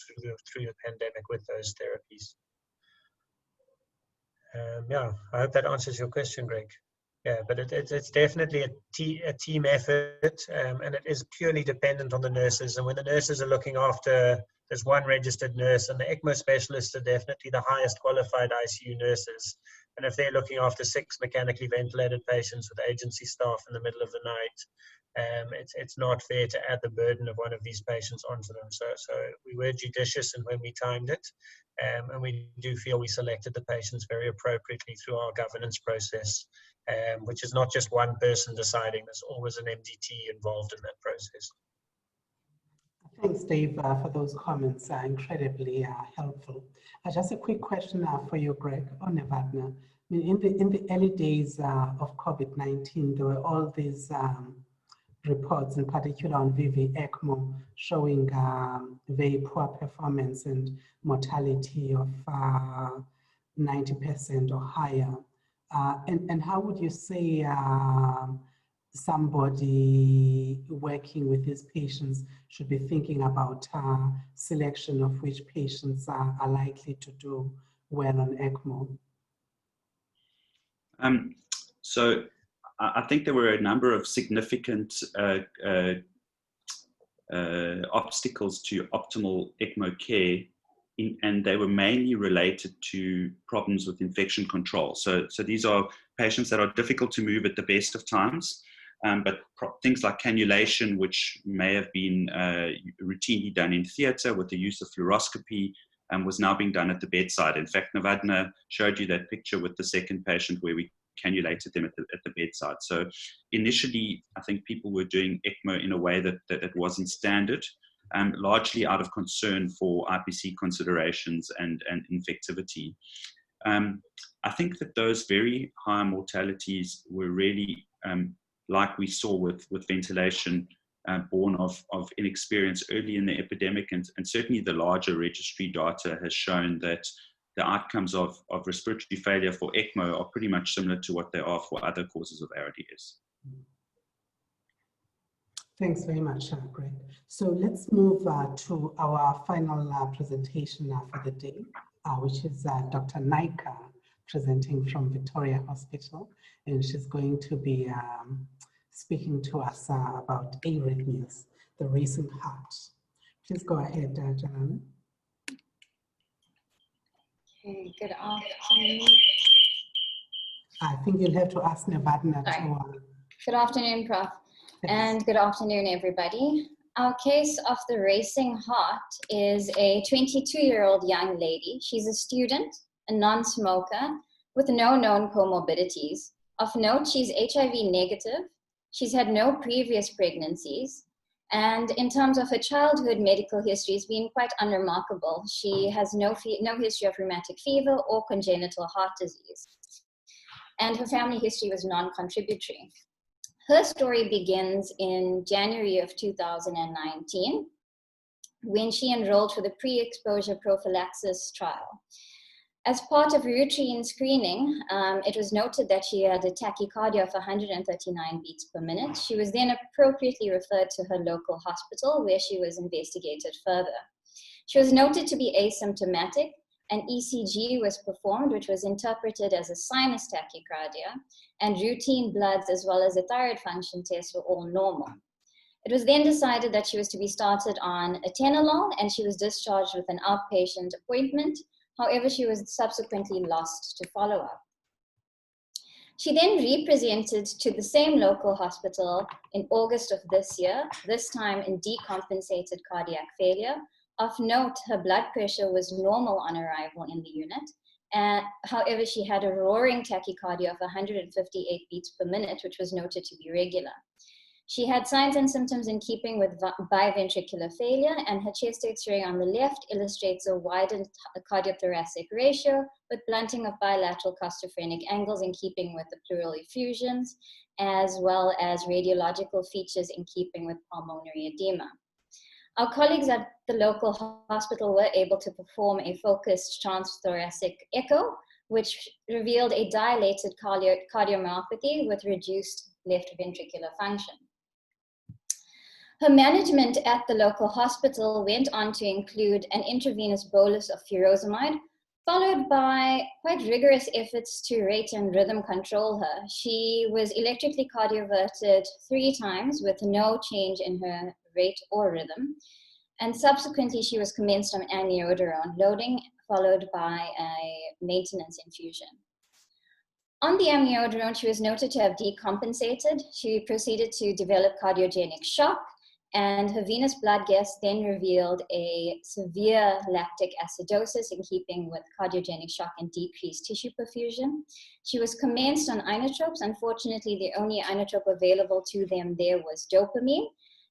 pandemic with those therapies. Yeah, I hope that answers your question, Greg. Yeah, but it's definitely a team effort, and it is purely dependent on the nurses. And when the nurses are looking after, there's one registered nurse, and the ECMO specialists are definitely the highest qualified ICU nurses. And if they're looking after 6 mechanically ventilated patients with agency staff in the middle of the night, it's not fair to add the burden of one of these patients onto them. So we were judicious in when we timed it, and we do feel we selected the patients very appropriately through our governance process, which is not just one person deciding. There's always an MDT involved in that process. Thanks, Dave, for those comments. Incredibly helpful. Just a quick question for you, Greg, on NEVADNA. I mean, in the early days of COVID-19, there were all these reports, in particular on VV ECMO, showing very poor performance and mortality of 90% or higher. And how would you say somebody working with these patients should be thinking about selection of which patients are likely to do well on ECMO? So I think there were a number of significant obstacles to optimal ECMO care, and they were mainly related to problems with infection control. So these are patients that are difficult to move at the best of times, but things like cannulation, which may have been routinely done in theatre with the use of fluoroscopy, was now being done at the bedside. In fact, NEVADNA showed you that picture with the second patient where we cannulated them at the bedside. So initially, I think people were doing ECMO in a way that it wasn't standard, largely out of concern for IPC considerations and infectivity. I think that those very high mortalities were really, like we saw with ventilation, born of inexperience early in the epidemic, and certainly the larger registry data has shown that the outcomes of respiratory failure for ECMO are pretty much similar to what they are for other causes of ARDS. Thanks very much, Greg. So let's move to our final presentation for the day, which is Dr. NAICKER presenting from Victoria Hospital, and she's going to be speaking to us about arrhythmias, the racing heart. Please go ahead, JANANI. Okay, good afternoon. I think you'll have to ask NEVADNA to... Good afternoon, Prof. And good afternoon, everybody. Our case of the racing heart is a 22-year-old young lady. She's a student, a non-smoker, with no known comorbidities. Of note, she's HIV negative. She's had no previous pregnancies. And in terms of her childhood medical history, it's been quite unremarkable. She has no history of rheumatic fever or congenital heart disease. And her family history was non-contributory. Her story begins in January of 2019, when she enrolled for the pre-exposure prophylaxis trial. As part of routine screening, it was noted that she had a tachycardia of 139 beats per minute. She was then appropriately referred to her local hospital, where she was investigated further. She was noted to be asymptomatic. An ECG was performed, which was interpreted as a sinus tachycardia, and routine bloods as well as a thyroid function test were all normal. It was then decided that she was to be started on atenolol, and she was discharged with an outpatient appointment. However, she was subsequently lost to follow-up. She then represented to the same local hospital in August of this year, this time in decompensated cardiac failure. Of note, her blood pressure was normal on arrival in the unit. However, she had a roaring tachycardia of 158 beats per minute, which was noted to be regular. She had signs and symptoms in keeping with biventricular failure, and her chest X-ray on the left illustrates a widened cardiothoracic ratio with blunting of bilateral costophrenic angles in keeping with the pleural effusions, as well as radiological features in keeping with pulmonary edema. Our colleagues at the local hospital were able to perform a focused transthoracic echo, which revealed a dilated cardiomyopathy with reduced left ventricular function. Her management at the local hospital went on to include an intravenous bolus of furosemide, followed by quite rigorous efforts to rate and rhythm control her. She was electrically cardioverted 3 times with no change in her rate or rhythm. And subsequently, she was commenced on amiodarone loading, followed by a maintenance infusion. On the amiodarone, she was noted to have decompensated. She proceeded to develop cardiogenic shock, and her venous blood gas then revealed a severe lactic acidosis in keeping with cardiogenic shock and decreased tissue perfusion. She was commenced on inotropes. Unfortunately, the only inotrope available to them there was dopamine,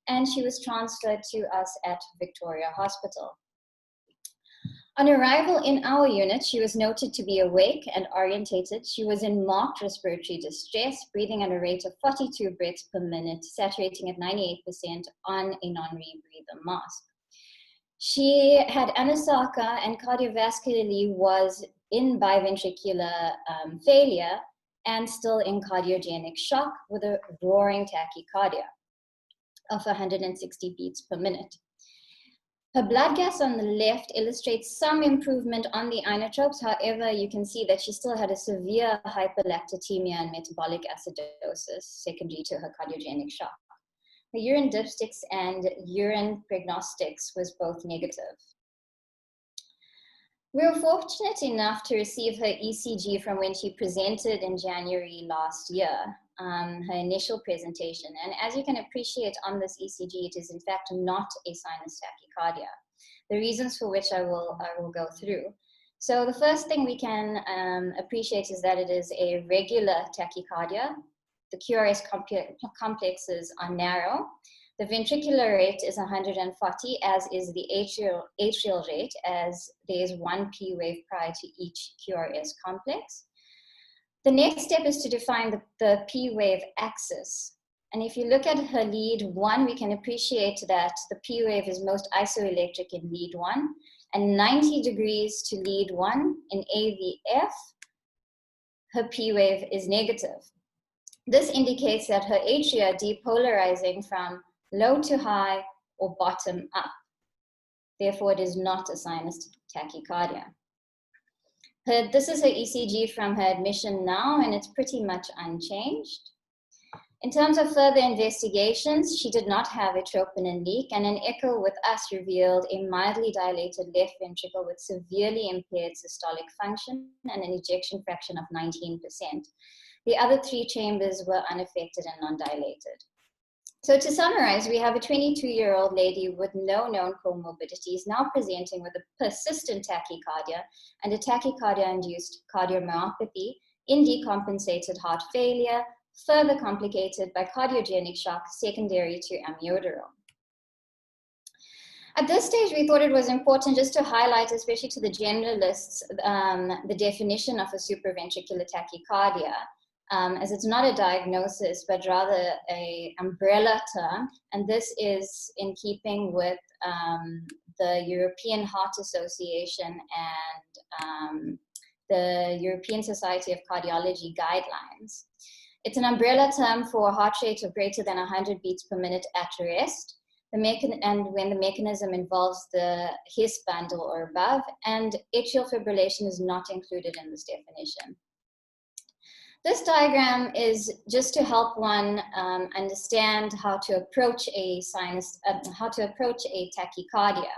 and she was transferred to us at Victoria Hospital. On arrival in our unit, she was noted to be awake and orientated. She was in marked respiratory distress, breathing at a rate of 42 breaths per minute, saturating at 98% on a non-rebreather mask. She had anasarca and cardiovascularly was in biventricular failure and still in cardiogenic shock with a roaring tachycardia of 160 beats per minute. Her blood gas on the left illustrates some improvement on the inotropes. However, you can see that she still had a severe hyperlactatemia and metabolic acidosis secondary to her cardiogenic shock. Her urine dipsticks and urine prognostics was both negative. We were fortunate enough to receive her ECG from when she presented in January last year, her initial presentation. And as you can appreciate on this ECG, it is in fact not a sinus tachycardia. The reasons for which I will go through. So the first thing we can appreciate is that it is a regular tachycardia. The QRS complexes are narrow. The ventricular rate is 140, as is the atrial rate, as there is one P wave prior to each QRS complex. The next step is to define the P wave axis. And if you look at her lead 1, we can appreciate that the P wave is most isoelectric in lead 1, and 90 degrees to lead 1 in AVF, her P wave is negative. This indicates that her atria are depolarizing from low to high or bottom up. Therefore, it is not a sinus tachycardia. This is her ECG from her admission now, and it's pretty much unchanged. In terms of further investigations, she did not have a troponin leak, and an echo with us revealed a mildly dilated left ventricle with severely impaired systolic function and an ejection fraction of 19%. The other 3 chambers were unaffected and non-dilated. So to summarize, we have a 22-year-old lady with no known comorbidities now presenting with a persistent tachycardia and a tachycardia-induced cardiomyopathy in decompensated heart failure, further complicated by cardiogenic shock secondary to amiodarone. At this stage, we thought it was important just to highlight, especially to the generalists, the definition of a supraventricular tachycardia, as it's not a diagnosis, but rather an umbrella term. And this is in keeping with the European Heart Association and the European Society of Cardiology guidelines. It's an umbrella term for a heart rate of greater than 100 beats per minute at rest, and when the mechanism involves the His bundle or above, and atrial fibrillation is not included in this definition. This diagram is just to help one understand how to approach a tachycardia,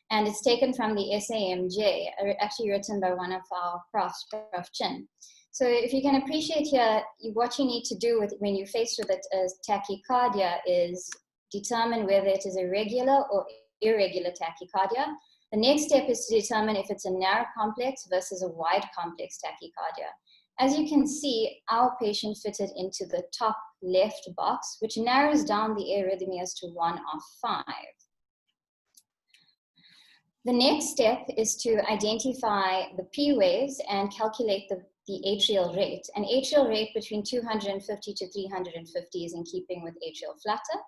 and it's taken from the SAMJ, actually written by one of our profs, Prof. Chin. So if you can appreciate here, what you need to do when you're faced with a tachycardia is determine whether it is a regular or irregular tachycardia. The next step is to determine if it's a narrow complex versus a wide complex tachycardia. As you can see, our patient fitted into the top left box, which narrows down the arrhythmias to 1 of 5. The next step is to identify the P waves and calculate the atrial rate. An atrial rate between 250 to 350 is in keeping with atrial flutter.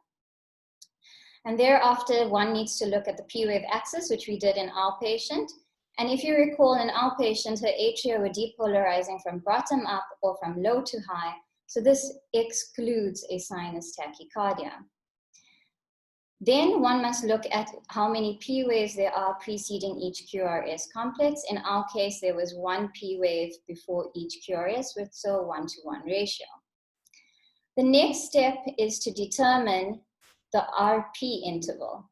And thereafter, one needs to look at the P wave axis, which we did in our patient. And if you recall, in our patient, her atria were depolarizing from bottom up or from low to high. So this excludes a sinus tachycardia. Then one must look at how many P waves there are preceding each QRS complex. In our case, there was 1 P wave before each QRS, with so a 1-to-1 ratio. The next step is to determine the RP interval.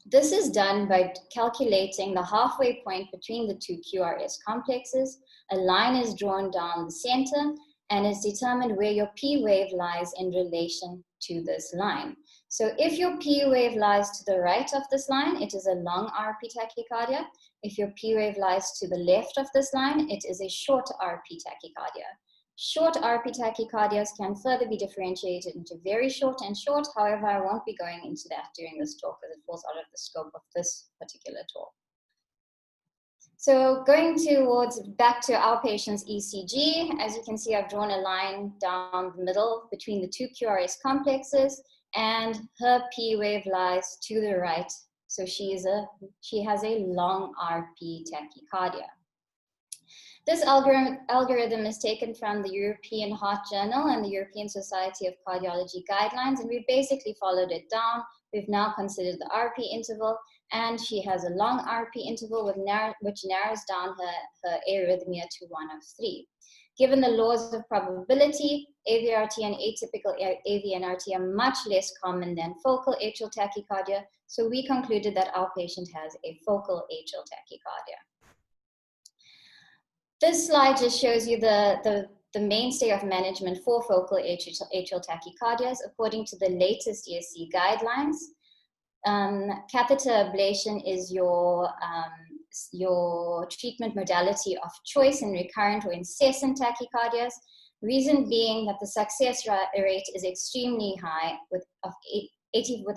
This is done by calculating the halfway point between the 2 QRS complexes. A line is drawn down the center and is determined where your P wave lies in relation to this line. So if your P wave lies to the right of this line, it is a long RP tachycardia. If your P wave lies to the left of this line, it is a short RP tachycardia. Short RP tachycardias can further be differentiated into very short and short. However, I won't be going into that during this talk because it falls out of the scope of this particular talk. So going back to our patient's ECG, as you can see, I've drawn a line down the middle between the 2 QRS complexes, and her P wave lies to the right. So she has a long RP tachycardia. This algorithm is taken from the European Heart Journal and the European Society of Cardiology guidelines, and we basically followed it down. We've now considered the RP interval, and she has a long RP interval which narrows down her arrhythmia to 1 of 3. Given the laws of probability, AVRT and atypical AVNRT are much less common than focal atrial tachycardia, so we concluded that our patient has a focal atrial tachycardia. This slide just shows you the mainstay of management for focal atrial tachycardias according to the latest ESC guidelines. Catheter ablation is your treatment modality of choice in recurrent or incessant tachycardias. Reason being that the success rate is extremely high with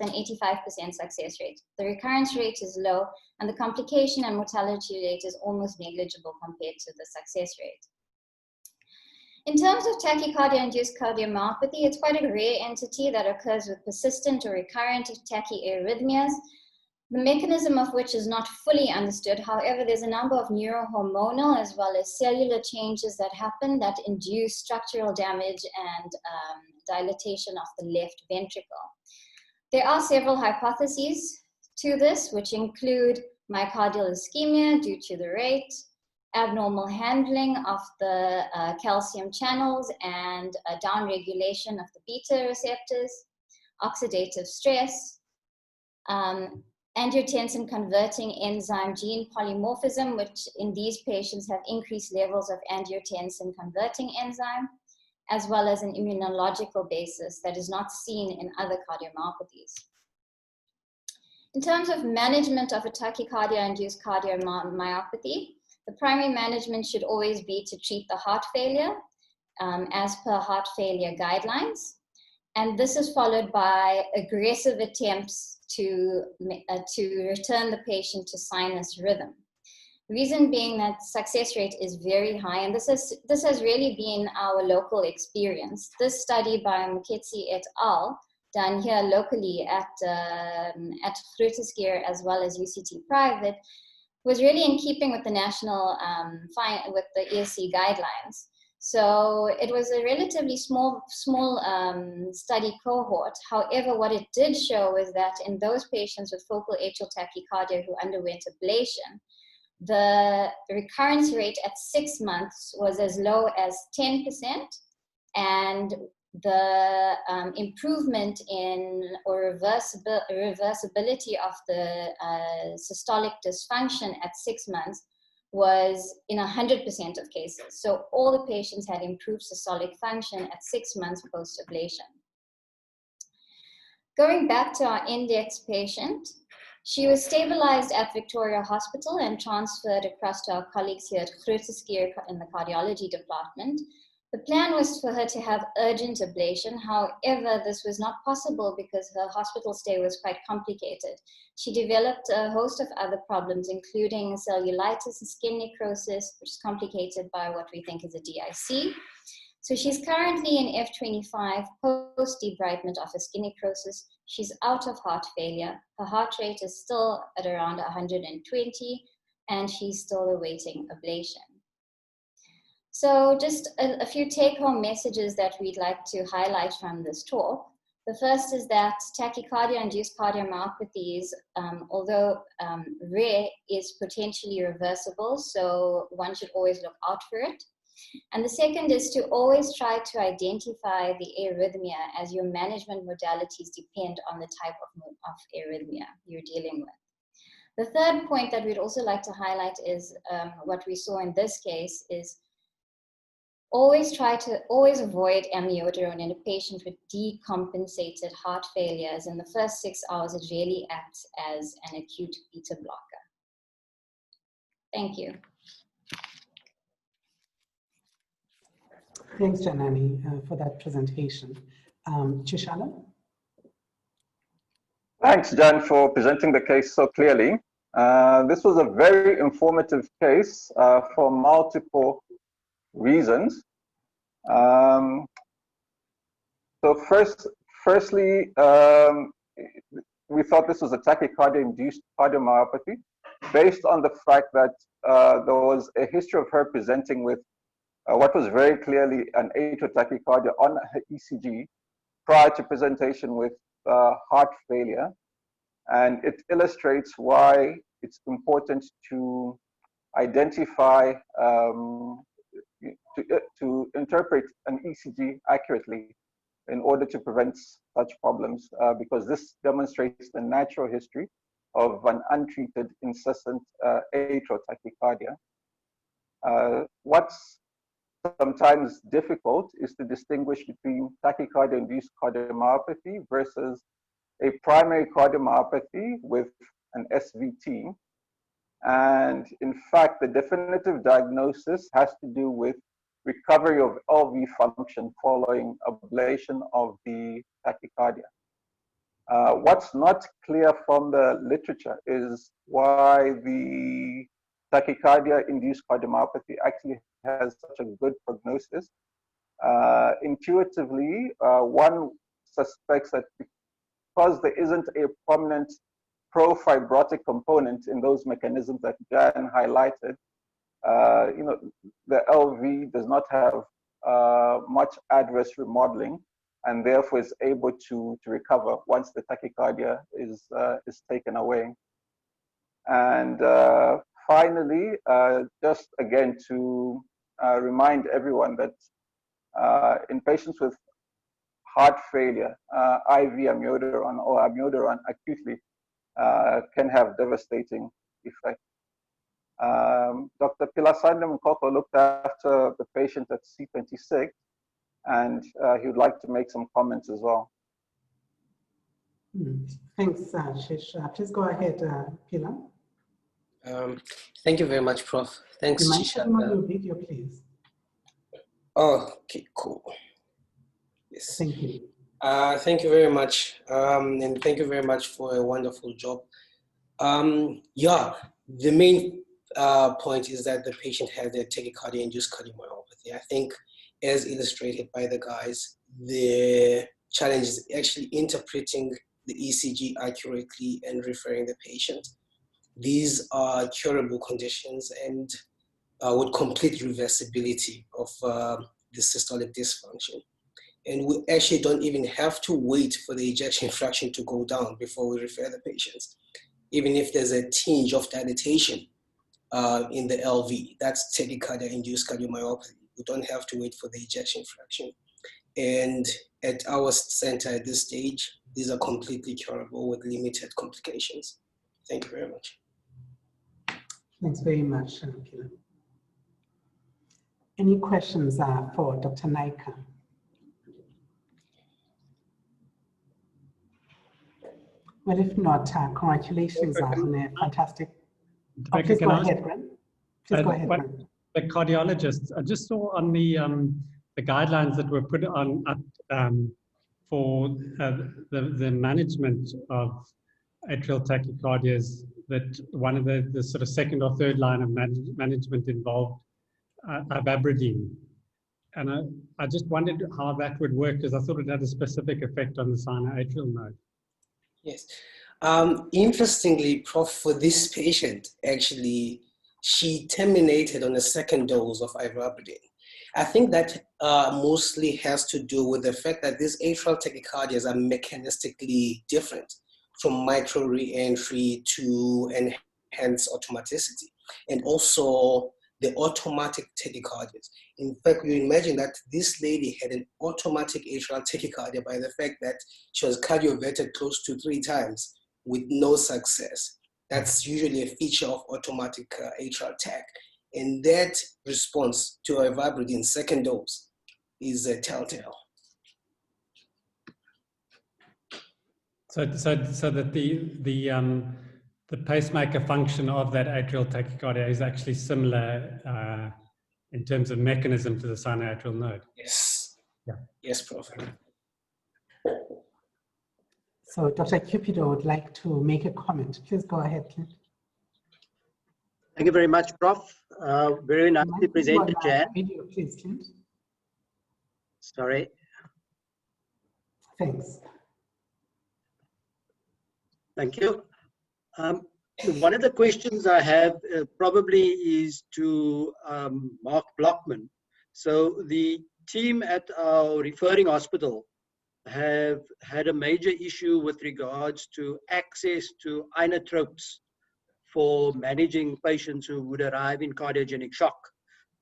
an 85% success rate. The recurrence rate is low, and the complication and mortality rate is almost negligible compared to the success rate. In terms of tachycardia-induced cardiomyopathy, it's quite a rare entity that occurs with persistent or recurrent tachyarrhythmias, the mechanism of which is not fully understood. However, there's a number of neurohormonal as well as cellular changes that happen that induce structural damage and dilatation of the left ventricle. There are several hypotheses to this, which include myocardial ischemia due to the rate, abnormal handling of the calcium channels and downregulation of the beta receptors, oxidative stress, angiotensin converting enzyme gene polymorphism, which in these patients have increased levels of angiotensin converting enzyme, as well as an immunological basis that is not seen in other cardiomyopathies. In terms of management of a tachycardia-induced cardiomyopathy, the primary management should always be to treat the heart failure as per heart failure guidelines. And this is followed by aggressive attempts to return the patient to sinus rhythm. Reason being that success rate is very high, and this has really been our local experience. This study by Muketsi et al., done here locally at Grooteskier as well as UCT Private, was really in keeping with the national, with the ESC guidelines. So it was a relatively small study cohort. However, what it did show is that in those patients with focal atrial tachycardia who underwent ablation, the recurrence rate at 6 months was as low as 10%, and the improvement in or reversibility of the systolic dysfunction at 6 months was in 100% of cases. So all the patients had improved systolic function at 6 months post-ablation. Going back to our index patient, she was stabilized at Victoria Hospital and transferred across to our colleagues here at Grooteskier in the cardiology department. The plan was for her to have urgent ablation. However, this was not possible because her hospital stay was quite complicated. She developed a host of other problems, including cellulitis and skin necrosis, which is complicated by what we think is a DIC. So she's currently in F25 post-debridement of a skin necrosis. She's out of heart failure. Her heart rate is still at around 120, and she's still awaiting ablation. So just a few take-home messages that we'd like to highlight from this talk. The first is that tachycardia-induced cardiomyopathies, although rare, is potentially reversible, so one should always look out for it. And the second is to always try to identify the arrhythmia, as your management modalities depend on the type of arrhythmia you're dealing with. The third point that we'd also like to highlight is what we saw in this case is always avoid amiodarone in a patient with decompensated heart failure, as in the first 6 hours it really acts as an acute beta blocker. Thank you. Thanks, Janani, for that presentation. Chishala? Thanks, Jan, for presenting the case so clearly. This was a very informative case for multiple reasons. So firstly, we thought this was a tachycardia-induced cardiomyopathy based on the fact that there was a history of her presenting with what was very clearly an atrial tachycardia on her ECG prior to presentation with heart failure. And it illustrates why it's important to identify, to interpret an ECG accurately in order to prevent such problems, because this demonstrates the natural history of an untreated incessant atrial tachycardia. What's sometimes difficult is to distinguish between tachycardia-induced cardiomyopathy versus a primary cardiomyopathy with an SVT. And in fact, the definitive diagnosis has to do with recovery of LV function following ablation of the tachycardia. What's not clear from the literature is why the tachycardia-induced cardiomyopathy actually has such a good prognosis intuitively, one suspects that because there isn't a prominent pro-fibrotic component in those mechanisms that Jan highlighted, the LV does not have much adverse remodeling, and therefore is able to recover once the tachycardia is taken away. And finally, just again to remind everyone that in patients with heart failure, IV amiodarone or amiodarone acutely can have devastating effects. Dr. Pilasandra Mkoko looked after the patient at C26, and he would like to make some comments as well. Thanks, Shish. Please go ahead, Pilar. Thank you very much, Prof. Thanks, You might Shisha. turn on your video, please. Oh, okay, cool. Yes. Thank you. Thank you very much, and thank you very much for a wonderful job. Yeah, the main point is that the patient had a tachycardia-induced cardiomyopathy. I think, as illustrated by the guys, the challenge is actually interpreting the ECG accurately and referring the patient. These are curable conditions and with complete reversibility of the systolic dysfunction. And we actually don't even have to wait for the ejection fraction to go down before we refer the patients. Even if there's a tinge of dilatation in the LV, that's tachycardia-induced cardiomyopathy. We don't have to wait for the ejection fraction. And at our center at this stage, these are completely curable with limited complications. Thank you very much. Thanks very much, Pilar. Any questions for Dr. NAICKER? Well, if not, congratulations on a fantastic. Oh, please go ahead, Grant. Please go ahead, Grant. The cardiologists, I just saw on the guidelines that were put on for the management of atrial tachycardias, that one of the sort of second or third line of management involved ivabradine. And I just wondered how that would work, because I thought it had a specific effect on the sinoatrial node. Yes. Interestingly, Prof, for this patient, actually, she terminated on a second dose of ivabradine. I think that mostly has to do with the fact that these atrial tachycardias are mechanistically different from micro re-entry to enhanced automaticity, and also the automatic tachycardias. In fact, you imagine that this lady had an automatic atrial tachycardia by the fact that she was cardioverted close to 3 times with no success. That's usually a feature of automatic atrial tach. And that response to ivabradine second dose is a telltale. So that the pacemaker function of that atrial tachycardia is actually similar in terms of mechanism to the sinoatrial node. Yes. Yeah. Yes, Prof. So Dr. Cupido would like to make a comment. Please go ahead, Clint. Thank you very much, Prof. Very nicely presented, Jan. Video, please, Clint. Sorry. Thanks. Thank you. One of the questions I have probably is to Mark Blockman. So the team at our referring hospital have had a major issue with regards to access to inotropes for managing patients who would arrive in cardiogenic shock.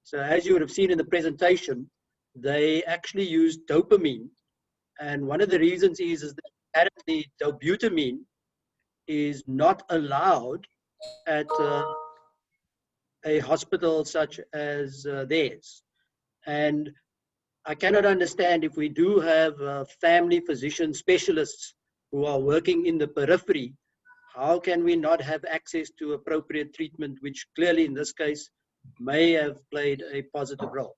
So as you would have seen in the presentation, they actually use dopamine. And one of the reasons is that apparently dobutamine is not allowed at a hospital such as theirs. And I cannot understand, if we do have family physician specialists who are working in the periphery, how can we not have access to appropriate treatment, which clearly in this case may have played a positive role?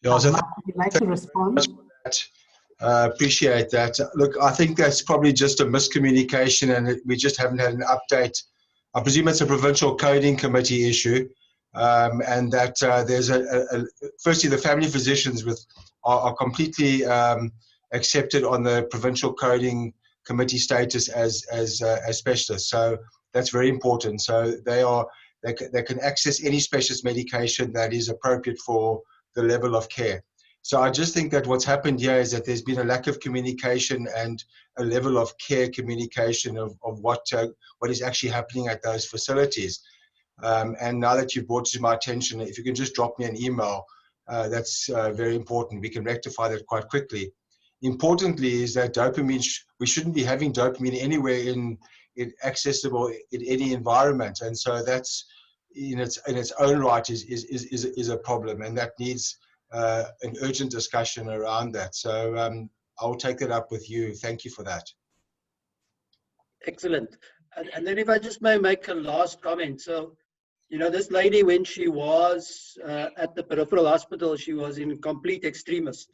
Mark, would you like to respond? Appreciate that. Look, I think that's probably just a miscommunication, and we just haven't had an update. I presume it's a provincial coding committee issue. and that there's firstly, the family physicians are completely accepted on the provincial coding committee status as specialists. So that's very important. So they can access any specialist medication that is appropriate for the level of care. So I just think that what's happened here is that there's been a lack of communication and a level of care communication of what is actually happening at those facilities. And now that you've brought it to my attention, if you can just drop me an email, that's very important. We can rectify that quite quickly. Importantly is that dopamine, we shouldn't be having dopamine anywhere in accessible in any environment. And so that's in its own right is a problem, and that needs an urgent discussion around that. So I'll take that up with you. Thank you for that. Excellent. And then if I just may make a last comment. So, you know, this lady, when she was at the peripheral hospital, she was in complete extremis.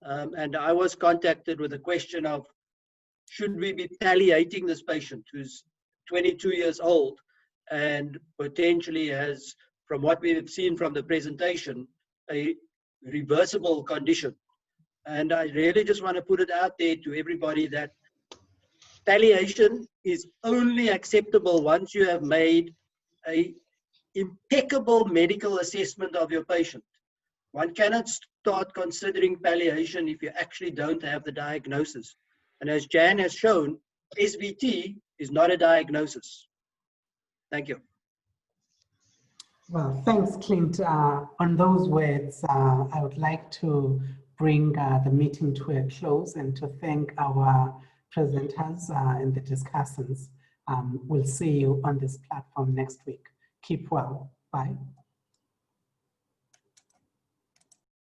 And I was contacted with a question of, should we be palliating this patient who's 22 years old and potentially has, from what we've seen from the presentation, a reversible condition? And I really just want to put it out there to everybody that palliation is only acceptable once you have made an impeccable medical assessment of your patient. One cannot start considering palliation if you actually don't have the diagnosis. And as Jan has shown, SVT is not a diagnosis. Thank you. Well, thanks, Clint. On those words, I would like to bring the meeting to a close and to thank our presenters and the discussants. We'll see you on this platform next week. Keep well. Bye.